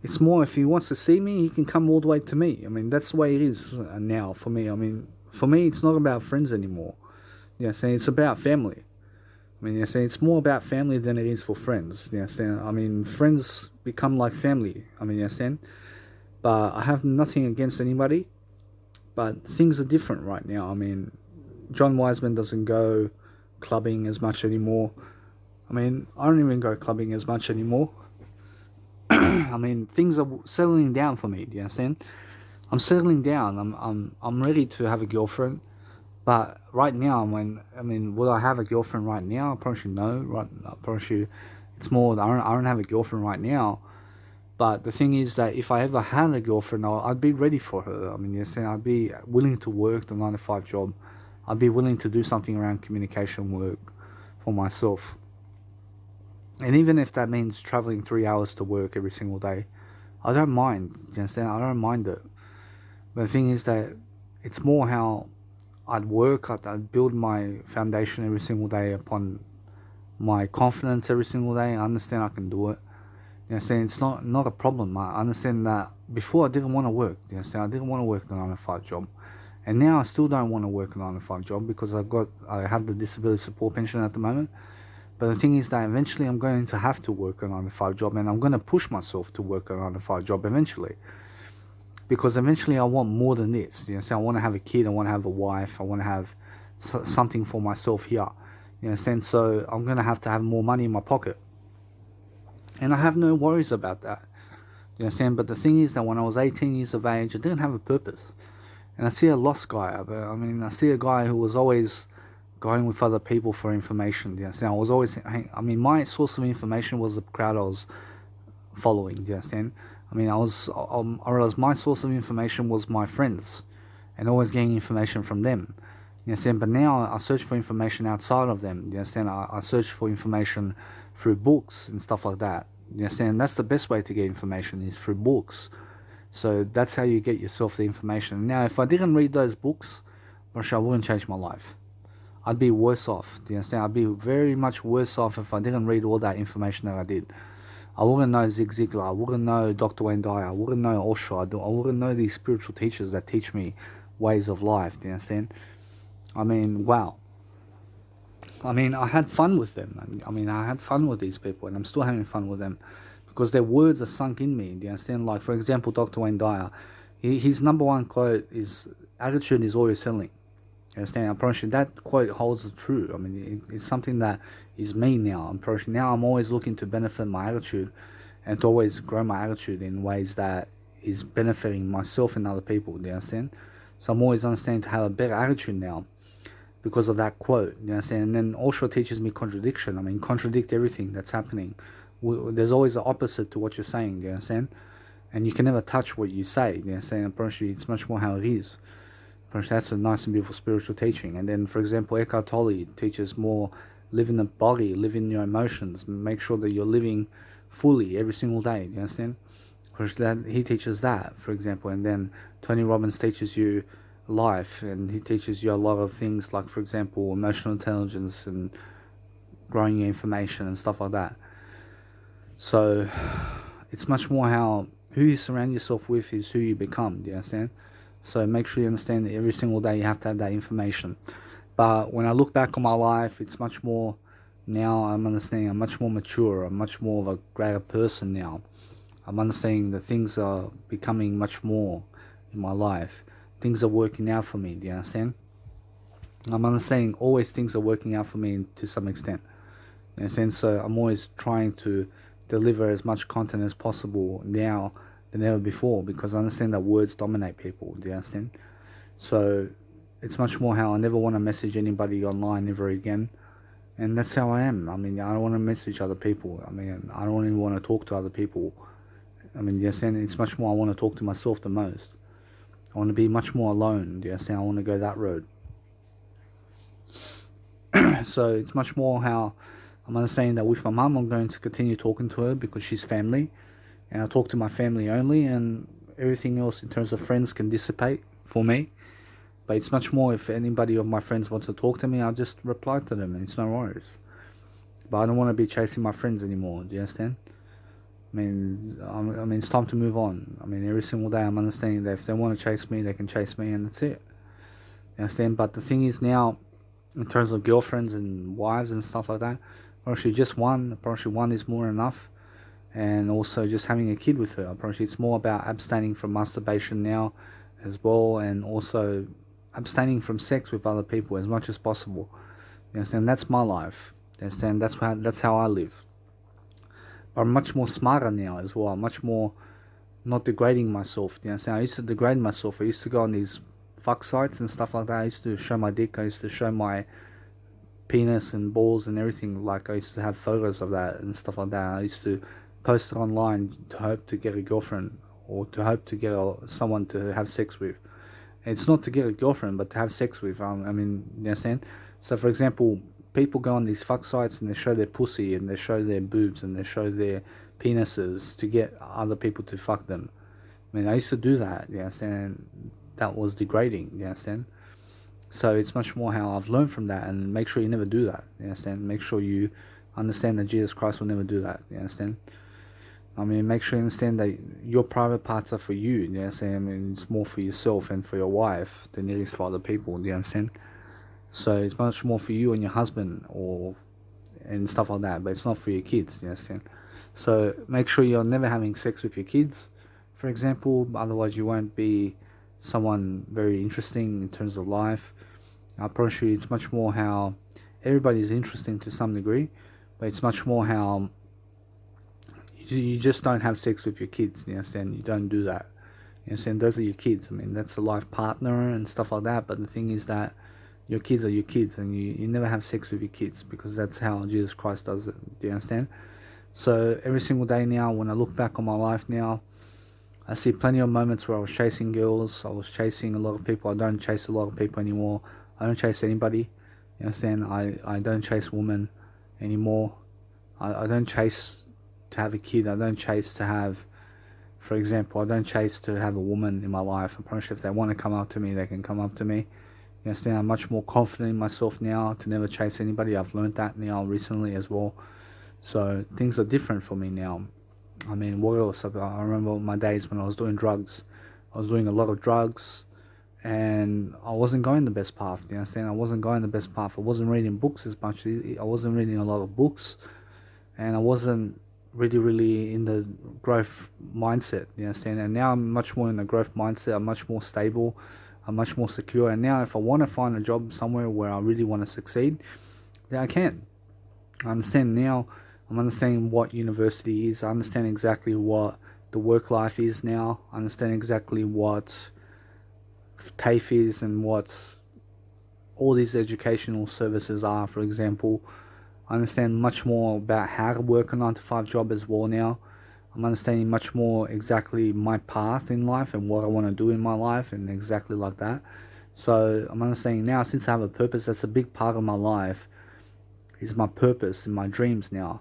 it's more, if he wants to see me, he can come all the way to me. I mean, that's the way it is now for me. I mean, for me, it's not about friends anymore. You know, saying it's about family. I mean, you know, saying it's more about family than it is for friends. You know, saying, I mean, friends become like family. I mean, you understand? But I have nothing against anybody. But things are different right now. I mean, John Wiseman doesn't go clubbing as much anymore. I mean, I don't even go clubbing as much anymore. I mean, things are settling down for me. Do you understand? I'm settling down. I'm ready to have a girlfriend. But right now, will I have a girlfriend right now? I promise you no. I promise you, it's more. I don't have a girlfriend right now. But the thing is that if I ever had a girlfriend, I'd be ready for her. I mean, yes, and I'd be willing to work the 9 to 5 job. I'd be willing to do something around communication work for myself. And even if that means traveling 3 hours to work every single day, I don't mind. You understand? I don't mind it. But the thing is that it's more how I'd work. I'd build my foundation every single day upon my confidence every single day. I understand I can do it. You understand? It's not a problem. I understand that before I didn't want to work. You understand? I didn't want to work a 9 to 5 job. And now I still don't want to work a 9 to 5 job because I have the disability support pension at the moment. But the thing is that eventually I'm going to have to work a 9 to 5 job, and I'm going to push myself to work a 9 to 5 job eventually. Because eventually I want more than this. You know, so I want to have a kid, I want to have a wife, I want to have something for myself here. You understand? So I'm going to have more money in my pocket. And I have no worries about that. You understand? But the thing is that when I was 18 years of age, I didn't have a purpose. And I see a lost guy. I see a guy who was always going with other people for information. Do you understand? My source of information was the crowd I was following. Do you understand? My source of information was my friends, and always getting information from them. You understand? But now I search for information outside of them. You understand? I search for information through books and stuff like that. You understand? That's the best way to get information, is through books. So that's how you get yourself the information. Now, if I didn't read those books, I wouldn't change my life. I'd be worse off. Do you understand? I'd be very much worse off if I didn't read all that information that I did. I wouldn't know Zig Ziglar. I wouldn't know Dr. Wayne Dyer. I wouldn't know Osho. I wouldn't know these spiritual teachers that teach me ways of life. Do you understand? Wow. I had fun with them. I had fun with these people, and I'm still having fun with them because their words are sunk in me. Do you understand? Like, for example, Dr. Wayne Dyer, his number one quote is, "Attitude is all you're selling." You understand? I'm promise you that quote holds true. It's something that is me now. I'm always looking to benefit my attitude and to always grow my attitude in ways that is benefiting myself and other people. Do you understand? So I'm always understanding to have a better attitude now because of that quote. You understand? And then Osho teaches me contradiction. I mean, contradict everything that's happening. There's always the opposite to what you're saying. You understand? And you can never touch what you say. You understand? Apparently, it's much more how it is. Apparently, that's a nice and beautiful spiritual teaching. And then, for example, Eckhart Tolle teaches more: live in the body, live in your emotions, make sure that you're living fully every single day. You understand? That he teaches that, for example. And then Tony Robbins teaches you life, and he teaches you a lot of things, like, for example, emotional intelligence and growing your information and stuff like that. So it's much more how who you surround yourself with is who you become. Do you understand? So make sure you understand that every single day you have to have that information. But when I look back on my life, it's much more now. I'm understanding I'm much more mature. I'm much more of a greater person now. I'm understanding that things are becoming much more in my life. Things are working out for me. Do you understand? I'm understanding always things are working out for me to some extent. You understand? So I'm always trying to deliver as much content as possible now than ever before, because I understand that words dominate people. Do you understand? So it's much more how I never want to message anybody online ever again. And that's how I am. I mean, I don't want to message other people. I mean, I don't even want to talk to other people. I mean, yes, and it's much more I want to talk to myself the most. I want to be much more alone. Yes, and I want to go that road. So it's much more how I'm understanding that with my mum, I'm going to continue talking to her because she's family, and I talk to my family only, and everything else in terms of friends can dissipate for me. But it's much more if anybody of my friends wants to talk to me, I'll just reply to them, and it's no worries. But I don't want to be chasing my friends anymore. Do you understand? I mean, it's time to move on. I mean, every single day I'm understanding that if they want to chase me, they can chase me, and that's it. You understand? But the thing is now, in terms of girlfriends and wives and stuff like that, apparently just one is more enough. And also just having a kid with her. Apparently it's more about abstaining from masturbation now as well, and also abstaining from sex with other people as much as possible. You understand? That's my life. You understand? That's how I live. But I'm much more smarter now as well. I'm much more not degrading myself. You understand? I used to degrade myself. I used to go on these fuck sites and stuff like that. I used to show my dick. I used to show my penis and balls and everything. Like, I used to have photos of that and stuff like that. I used to post it online to hope to get a girlfriend, or to hope to get someone to have sex with. It's not to get a girlfriend, but to have sex with. I mean, you understand? So, for example, people go on these fuck sites and they show their pussy and they show their boobs and they show their penises to get other people to fuck them. I mean, I used to do that, you understand? That was degrading, you understand? So it's much more how I've learned from that, and make sure you never do that, you understand? Make sure you understand that Jesus Christ will never do that, you understand? I mean, make sure you understand that your private parts are for you, you understand? I mean, it's more for yourself and for your wife than it is for other people, you understand? So it's much more for you and your husband and stuff like that, but it's not for your kids, you understand? So make sure you're never having sex with your kids, for example, otherwise you won't be someone very interesting in terms of life. I promise you, it's much more how everybody's interesting to some degree, but it's much more how you just don't have sex with your kids, you understand? You don't do that. You understand? Those are your kids. I mean, that's a life partner and stuff like that, but the thing is that your kids are your kids, and you never have sex with your kids, because that's how Jesus Christ does it. Do you understand? So every single day now, when I look back on my life now, I see plenty of moments where I was chasing girls, I was chasing a lot of people. I don't chase a lot of people anymore. I don't chase anybody. You understand? I don't chase women anymore. I don't chase to have a kid. I don't chase to have, for example, I don't chase to have a woman in my life. I promise you, if they want to come up to me, they can come up to me. You understand? I'm much more confident in myself now to never chase anybody. I've learned that now recently as well. So things are different for me now. I mean, what else? I remember my days when I was doing drugs. I was doing a lot of drugs, and I wasn't going the best path. You understand? I wasn't going the best path. I wasn't reading books as much. I wasn't reading a lot of books, and I wasn't really in the growth mindset. You understand? And now I'm much more in the growth mindset. I'm much more stable. I'm much more secure. And now if I want to find a job somewhere where I really want to succeed, then I can. I understand now. I'm understanding what university is. I understand exactly what the work life is now. I understand exactly what TAFE is and what all these educational services are, for example. I understand much more about how to work a 9 to 5 job as well now. I'm understanding much more exactly my path in life and what I want to do in my life and exactly like that. So I'm understanding now, since I have a purpose, that's a big part of my life, is my purpose and my dreams now.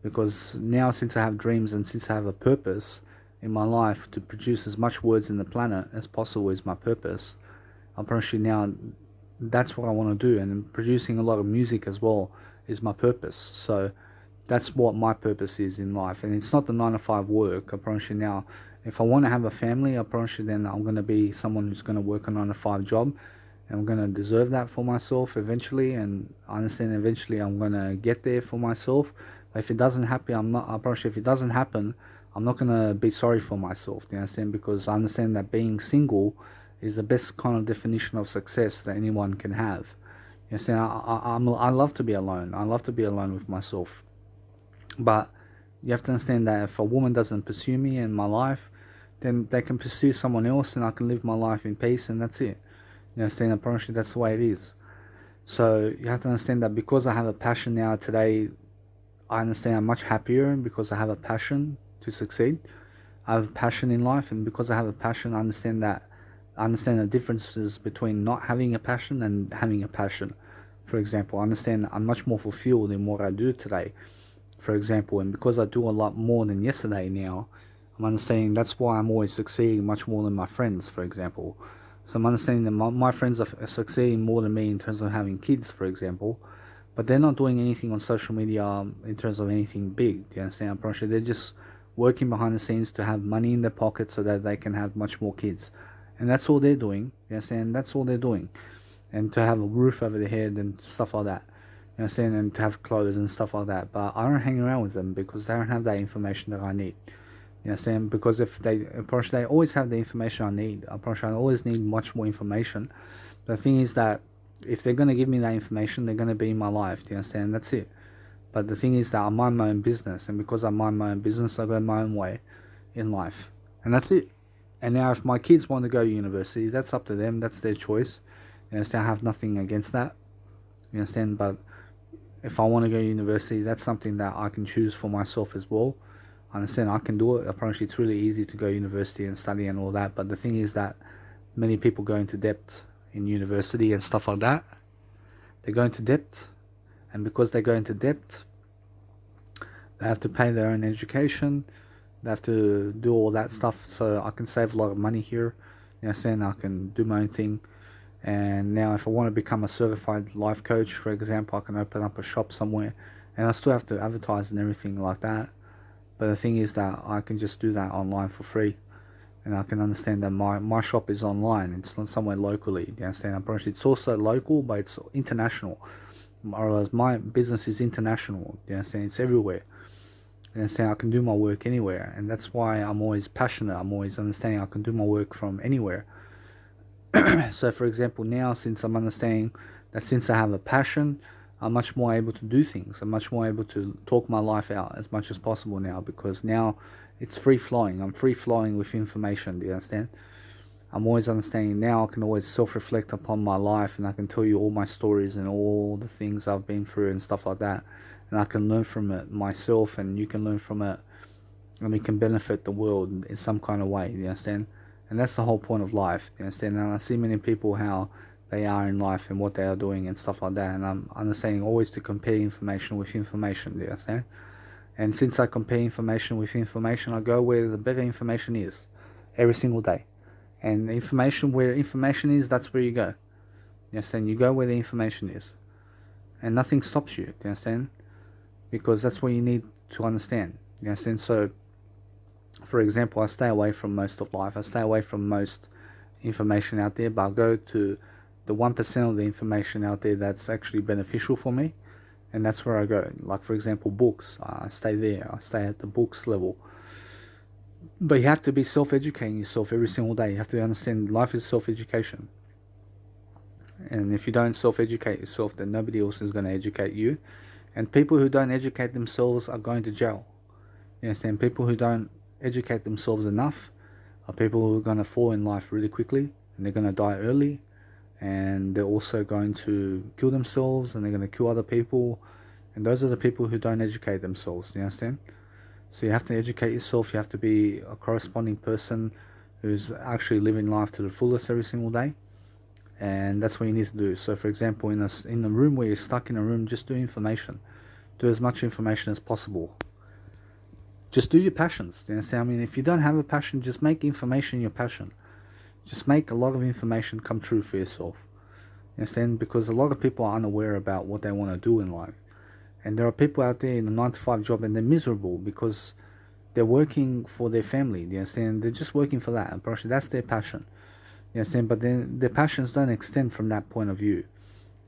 Because now, since I have dreams and since I have a purpose in my life to produce as much words in the planet as possible is my purpose. I'm pretty now that's what I want to do, and producing a lot of music as well is my purpose. So that's what my purpose is in life, and it's not the 9 to 5 work. I promise you now, if I want to have a family, I promise you then I'm going to be someone who's going to work a 9 to 5 job, and I'm going to deserve that for myself eventually, and I understand eventually I'm going to get there for myself. But if it doesn't happen, I promise you, if it doesn't happen, I'm not going to be sorry for myself, do you understand? Because I understand that being single is the best kind of definition of success that anyone can have. You understand? I love to be alone. I love to be alone with myself. But you have to understand that if a woman doesn't pursue me in my life, then they can pursue someone else and I can live my life in peace, and that's it. You understand? Apparently that's the way it is. So you have to understand that because I have a passion now today, I understand I'm much happier because I have a passion to succeed. I have a passion in life, and because I have a passion, I understand the differences between not having a passion and having a passion. For example, I understand I'm much more fulfilled in what I do today, for example, and because I do a lot more than yesterday now, I'm understanding that's why I'm always succeeding much more than my friends, for example. So I'm understanding that my friends are succeeding more than me in terms of having kids, for example, but they're not doing anything on social media in terms of anything big. Do you understand? I'm pretty sure they're just working behind the scenes to have money in their pocket so that they can have much more kids. And that's all they're doing. You understand? That's all they're doing. And to have a roof over their head and stuff like that. You understand? And to have clothes and stuff like that. But I don't hang around with them because they don't have that information that I need. You understand? Because if they always have the information I need. I always need much more information. The thing is that if they're going to give me that information, they're going to be in my life. Do you understand? That's it. But the thing is that I mind my own business. And because I mind my own business, I go my own way in life. And that's it. And now if my kids want to go to university, that's up to them. That's their choice. You understand? I have nothing against that. You understand? But if I want to go to university, that's something that I can choose for myself as well. I understand I can do it. Apparently it's really easy to go to university and study and all that. But the thing is that many people go into debt in university and stuff like that. They go into debt. And because they go into debt, they have to pay their own education. They have to do all that stuff, so I can save a lot of money here. You know, saying I can do my own thing. And now if I want to become a certified life coach, for example, I can open up a shop somewhere. And I still have to advertise and everything like that. But the thing is that I can just do that online for free. And I can understand that my shop is online. It's not somewhere locally. Do you understand? It's also local, but it's international. Whereas my business is international. Do you understand? It's everywhere. You understand? I can do my work anywhere. And that's why I'm always passionate. I'm always understanding I can do my work from anywhere. So for example, now since I'm understanding that since I have a passion, I'm much more able to do things. I'm much more able to talk my life out as much as possible now, because now it's free flowing. I'm free flowing with information. Do you understand? I'm always understanding now. I can always self-reflect upon my life, and I can tell you all my stories and all the things I've been through and stuff like that. And I can learn from it myself, and you can learn from it, and we can benefit the world in some kind of way. Do you understand? And that's the whole point of life. Do you understand? And I see many people how they are in life and what they are doing and stuff like that. And I'm understanding always to compare information with information. Do you understand? And since I compare information with information, I go where the better information is every single day. And information, where information is, that's where you go. You understand? You go where the information is. And nothing stops you. Do you understand? Because that's what you need to understand. You understand? So, for example, I stay away from most of life. I stay away from most information out there, but I go to the 1% of the information out there that's actually beneficial for me. And that's where I go. Like, for example, books. I stay there. I stay at the books level. But you have to be self-educating yourself every single day. You have to understand life is self-education. And if you don't self-educate yourself, then nobody else is going to educate you. And people who don't educate themselves are going to jail. You understand? People who don't educate themselves enough are people who are going to fall in life really quickly. and they're going to die early, and they're also going to kill themselves, and they're going to kill other people, and those are the people who don't educate themselves. You understand? So you have to educate yourself. You have to be a corresponding person who's actually living life to the fullest every single day, and that's what you need to do. So, for example, in a room where you're stuck in a room, just do information. Do as much information as possible. Just do your passions. You understand? I mean, if you don't have a passion, just make information your passion. Just make a lot of information come true for yourself. You understand? Because a lot of people are unaware about what they want to do in life. And there are people out there in a 9-to-5 job and they're miserable because they're working for their family. You understand? They're just working for that. And probably that's their passion. You understand? But then their passions don't extend from that point of view.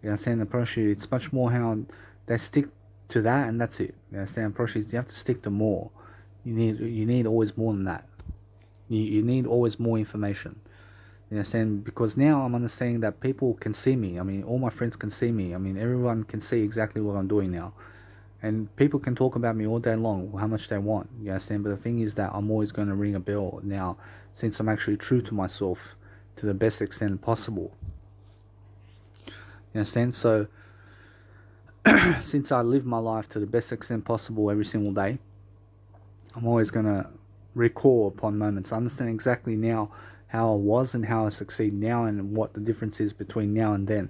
You understand? Apparently it's much more how they stick to that, and that's it. You understand? Apparently you have to stick to more. You need always more than that. You need always more information. You understand? Because now I'm understanding that people can see me. I mean, all my friends can see me. I mean, everyone can see exactly what I'm doing now. And people can talk about me all day long, how much they want. You understand? But the thing is that I'm always going to ring a bell now, since I'm actually true to myself to the best extent possible. You understand? So, since I live my life to the best extent possible every single day, I'm always going to recall upon moments. I understand exactly now how I was and how I succeed now, and what the difference is between now and then.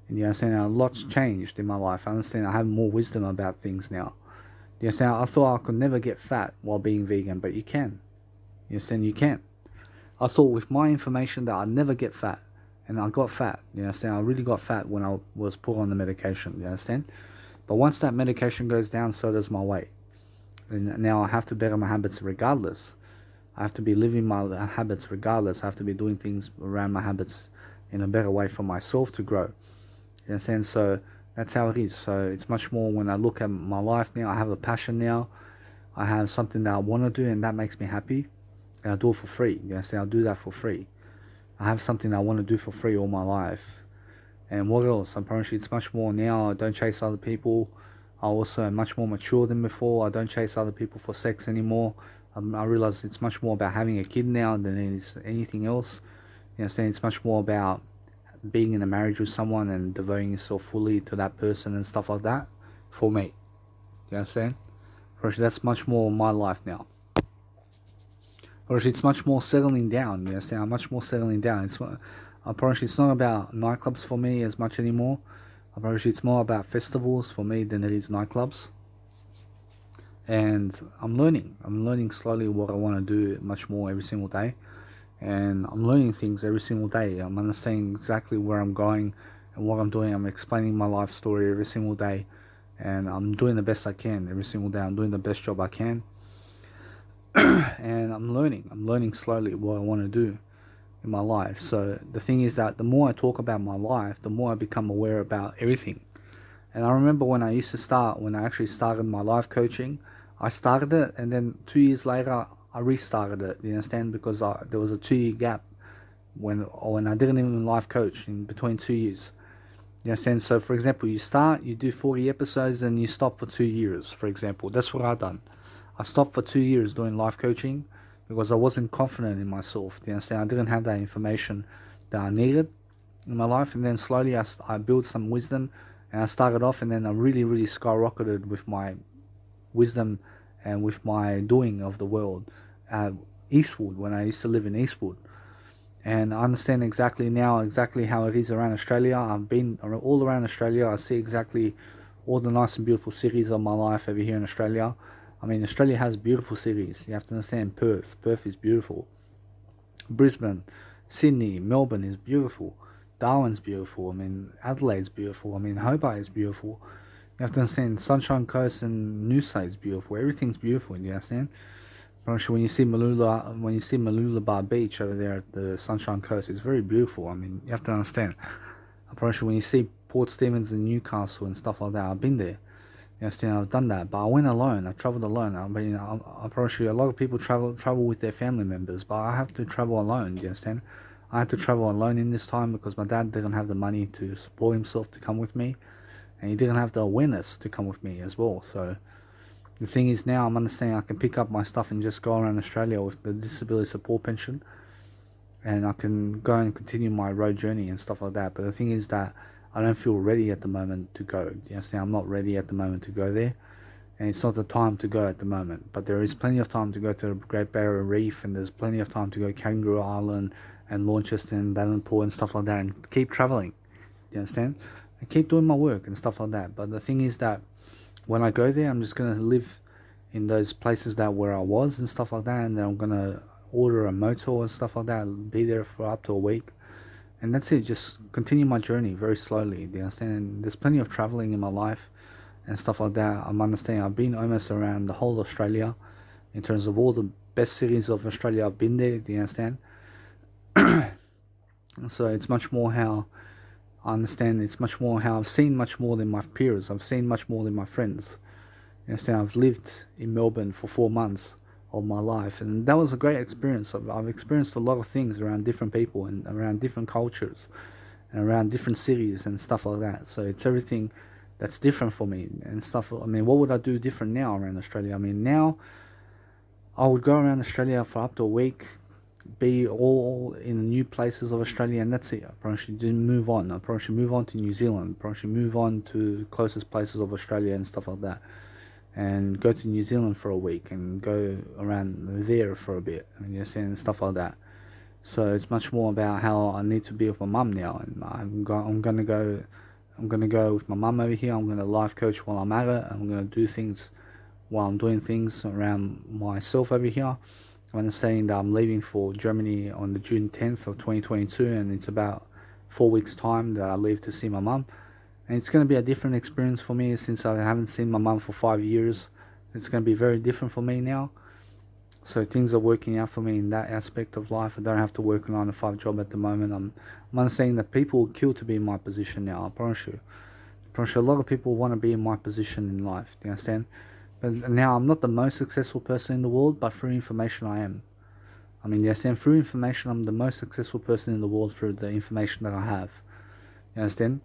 And you understand, a lot's changed in my life. I understand I have more wisdom about things now. You understand, I thought I could never get fat while being vegan, but you can. You understand, you can. I thought with my information that I'd never get fat, and I got fat. You understand, I really got fat when I was put on the medication. You understand? But once that medication goes down, so does my weight. And now I have to better my habits regardless. I have to be living my habits regardless. I have to be doing things around my habits in a better way for myself to grow. You understand? So that's how it is. So it's much more when I look at my life now, I have a passion now. I have something that I want to do, and that makes me happy. And I do it for free. You understand? I'll do that for free. I have something that I want to do for free all my life. And what else? Apparently it's much more now. I don't chase other people. I also am much more mature than before. I don't chase other people for sex anymore. I realize it's much more about having a kid now than it is anything else. You understand? It's much more about being in a marriage with someone and devoting yourself fully to that person and stuff like that. For me. You understand? That's much more my life now. It's much more settling down. You understand? I'm much more settling down. Apparently it's not about nightclubs for me as much anymore. Apparently it's more about festivals for me than it is nightclubs. And I'm learning slowly what I want to do much more every single day. And I'm learning things every single day. I'm understanding exactly where I'm going and what I'm doing. I'm explaining my life story every single day. And I'm doing the best I can every single day. I'm doing the best job I can. And I'm learning slowly what I want to do in my life. So the thing is that the more I talk about my life, the more I become aware about everything. And I remember when I actually started my life coaching, I started it, and then 2 years later I restarted it. You understand? Because there was a 2-year gap when I didn't even life coach in between 2 years. You understand? So for example, you do 40 episodes and you stop for 2 years, for example. That's what I done. I stopped for 2 years doing life coaching because I wasn't confident in myself. You understand? I didn't have that information that I needed in my life. And then slowly I built some wisdom, and I started off, and then I really, really skyrocketed with my wisdom and with my doing of the world at Eastwood, when I used to live in Eastwood. And I understand exactly now how it is around Australia. I've been all around Australia. I see exactly all the nice and beautiful cities of my life over here in Australia. I mean, Australia has beautiful cities. You have to understand Perth. Perth is beautiful. Brisbane, Sydney, Melbourne is beautiful. Darwin's beautiful. I mean, Adelaide's beautiful. I mean, Hobart is beautiful. You have to understand Sunshine Coast and Noosa is beautiful. Everything's beautiful. You understand? When you see Mooloolaba Beach over there at the Sunshine Coast, it's very beautiful. I mean, you have to understand. When you see Port Stephens and Newcastle and stuff like that, I've been there. You understand? I've done that, but I went alone. I travelled alone. I mean, a lot of people travel with their family members, but I have to travel alone. You understand? I had to travel alone in this time because my dad didn't have the money to support himself to come with me, and he didn't have the awareness to come with me as well. So the thing is, now I'm understanding I can pick up my stuff and just go around Australia with the disability support pension, and I can go and continue my road journey and stuff like that. But the thing is that I don't feel ready at the moment to go. You understand? I'm not ready at the moment to go there, and it's not the time to go at the moment. But there is plenty of time to go to the Great Barrier Reef, and there's plenty of time to go Kangaroo Island and Launceston, Davenport and stuff like that, and keep traveling. You understand? And keep doing my work and stuff like that. But the thing is that when I go there, I'm just gonna live in those places that where I was and stuff like that, and then I'm gonna order a motor and stuff like that, be there for up to a week, and that's it. Just continue my journey very slowly. Do you understand? And there's plenty of traveling in my life and stuff like that. I'm understanding. I've been almost around the whole Australia in terms of all the best cities of Australia. I've been there. Do you understand? So it's much more how I understand. It's much more how I've seen much more than my peers. I've seen much more than my friends. You understand? I've lived in Melbourne for 4 months of my life, and that was a great experience. I've experienced a lot of things around different people and around different cultures and around different cities and stuff like that. So it's everything that's different for me and stuff. I mean, what would I do different now around Australia? I mean, now I would go around Australia for up to a week, be all in the new places of Australia, and that's it. I probably should move on. I probably should move on to New Zealand. I probably should move on to closest places of Australia and stuff like that, and go to New Zealand for a week and go around there for a bit, and yes, and stuff like that. So it's much more about how I need to be with my mum now, and I'm gonna go with my mum over here. I'm gonna life coach while I'm at it. I'm gonna do things while I'm doing things around myself over here. I'm understanding that I'm leaving for Germany on the June 10th of 2022, and it's about 4 weeks time that I leave to see my mum. And it's going to be a different experience for me since I haven't seen my mum for 5 years. It's going to be very different for me now. So things are working out for me in that aspect of life. I don't have to work a 9 to 5 job at the moment. I'm understanding that people will kill to be in my position now. I promise you. I promise you, a lot of people want to be in my position in life. Do you understand? But now I'm not the most successful person in the world, but through information I am. I mean, yes, and through information I'm the most successful person in the world through the information that I have. You understand?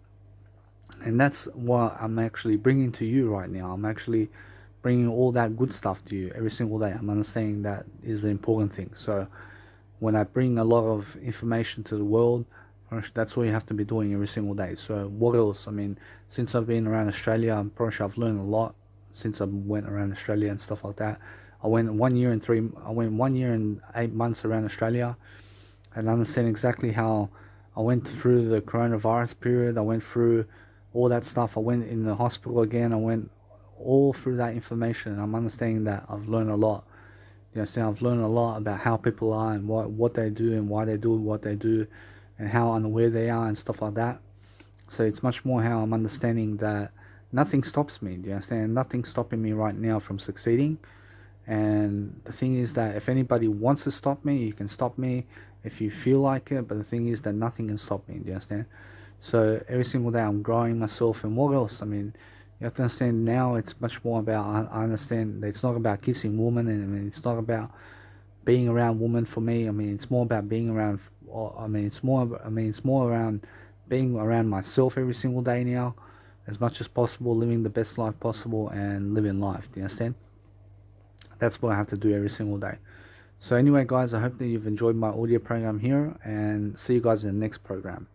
And that's what I'm actually bringing to you right now. I'm actually bringing all that good stuff to you every single day. I'm understanding that is the important thing. So when I bring a lot of information to the world, that's what you have to be doing every single day. So what else? I mean, since I've been around Australia, I'm pretty sure I've learned a lot since I went around Australia and stuff like that. I went 1 year and 8 months around Australia, and understand exactly how I went through the coronavirus period. I went through all that stuff. I went in the hospital again. I went all through that information. I'm understanding that I've learned a lot. You know, so I've learned a lot about how people are and what they do and why they do what they do and how unaware they are and stuff like that. So it's much more how I'm understanding that nothing stops me. Do you understand? Nothing's stopping me right now from succeeding. And the thing is that if anybody wants to stop me, you can stop me if you feel like it. But the thing is that nothing can stop me. Do you understand? So every single day I'm growing myself. And what else? I mean, you have to understand now it's much more about, I understand that it's not about kissing women, and I mean, it's not about being around women for me. I mean, it's more about being around, it's more around being around myself every single day now, as much as possible, living the best life possible and living life. Do you understand? That's what I have to do every single day. So anyway, guys, I hope that you've enjoyed my audio program here, and see you guys in the next program.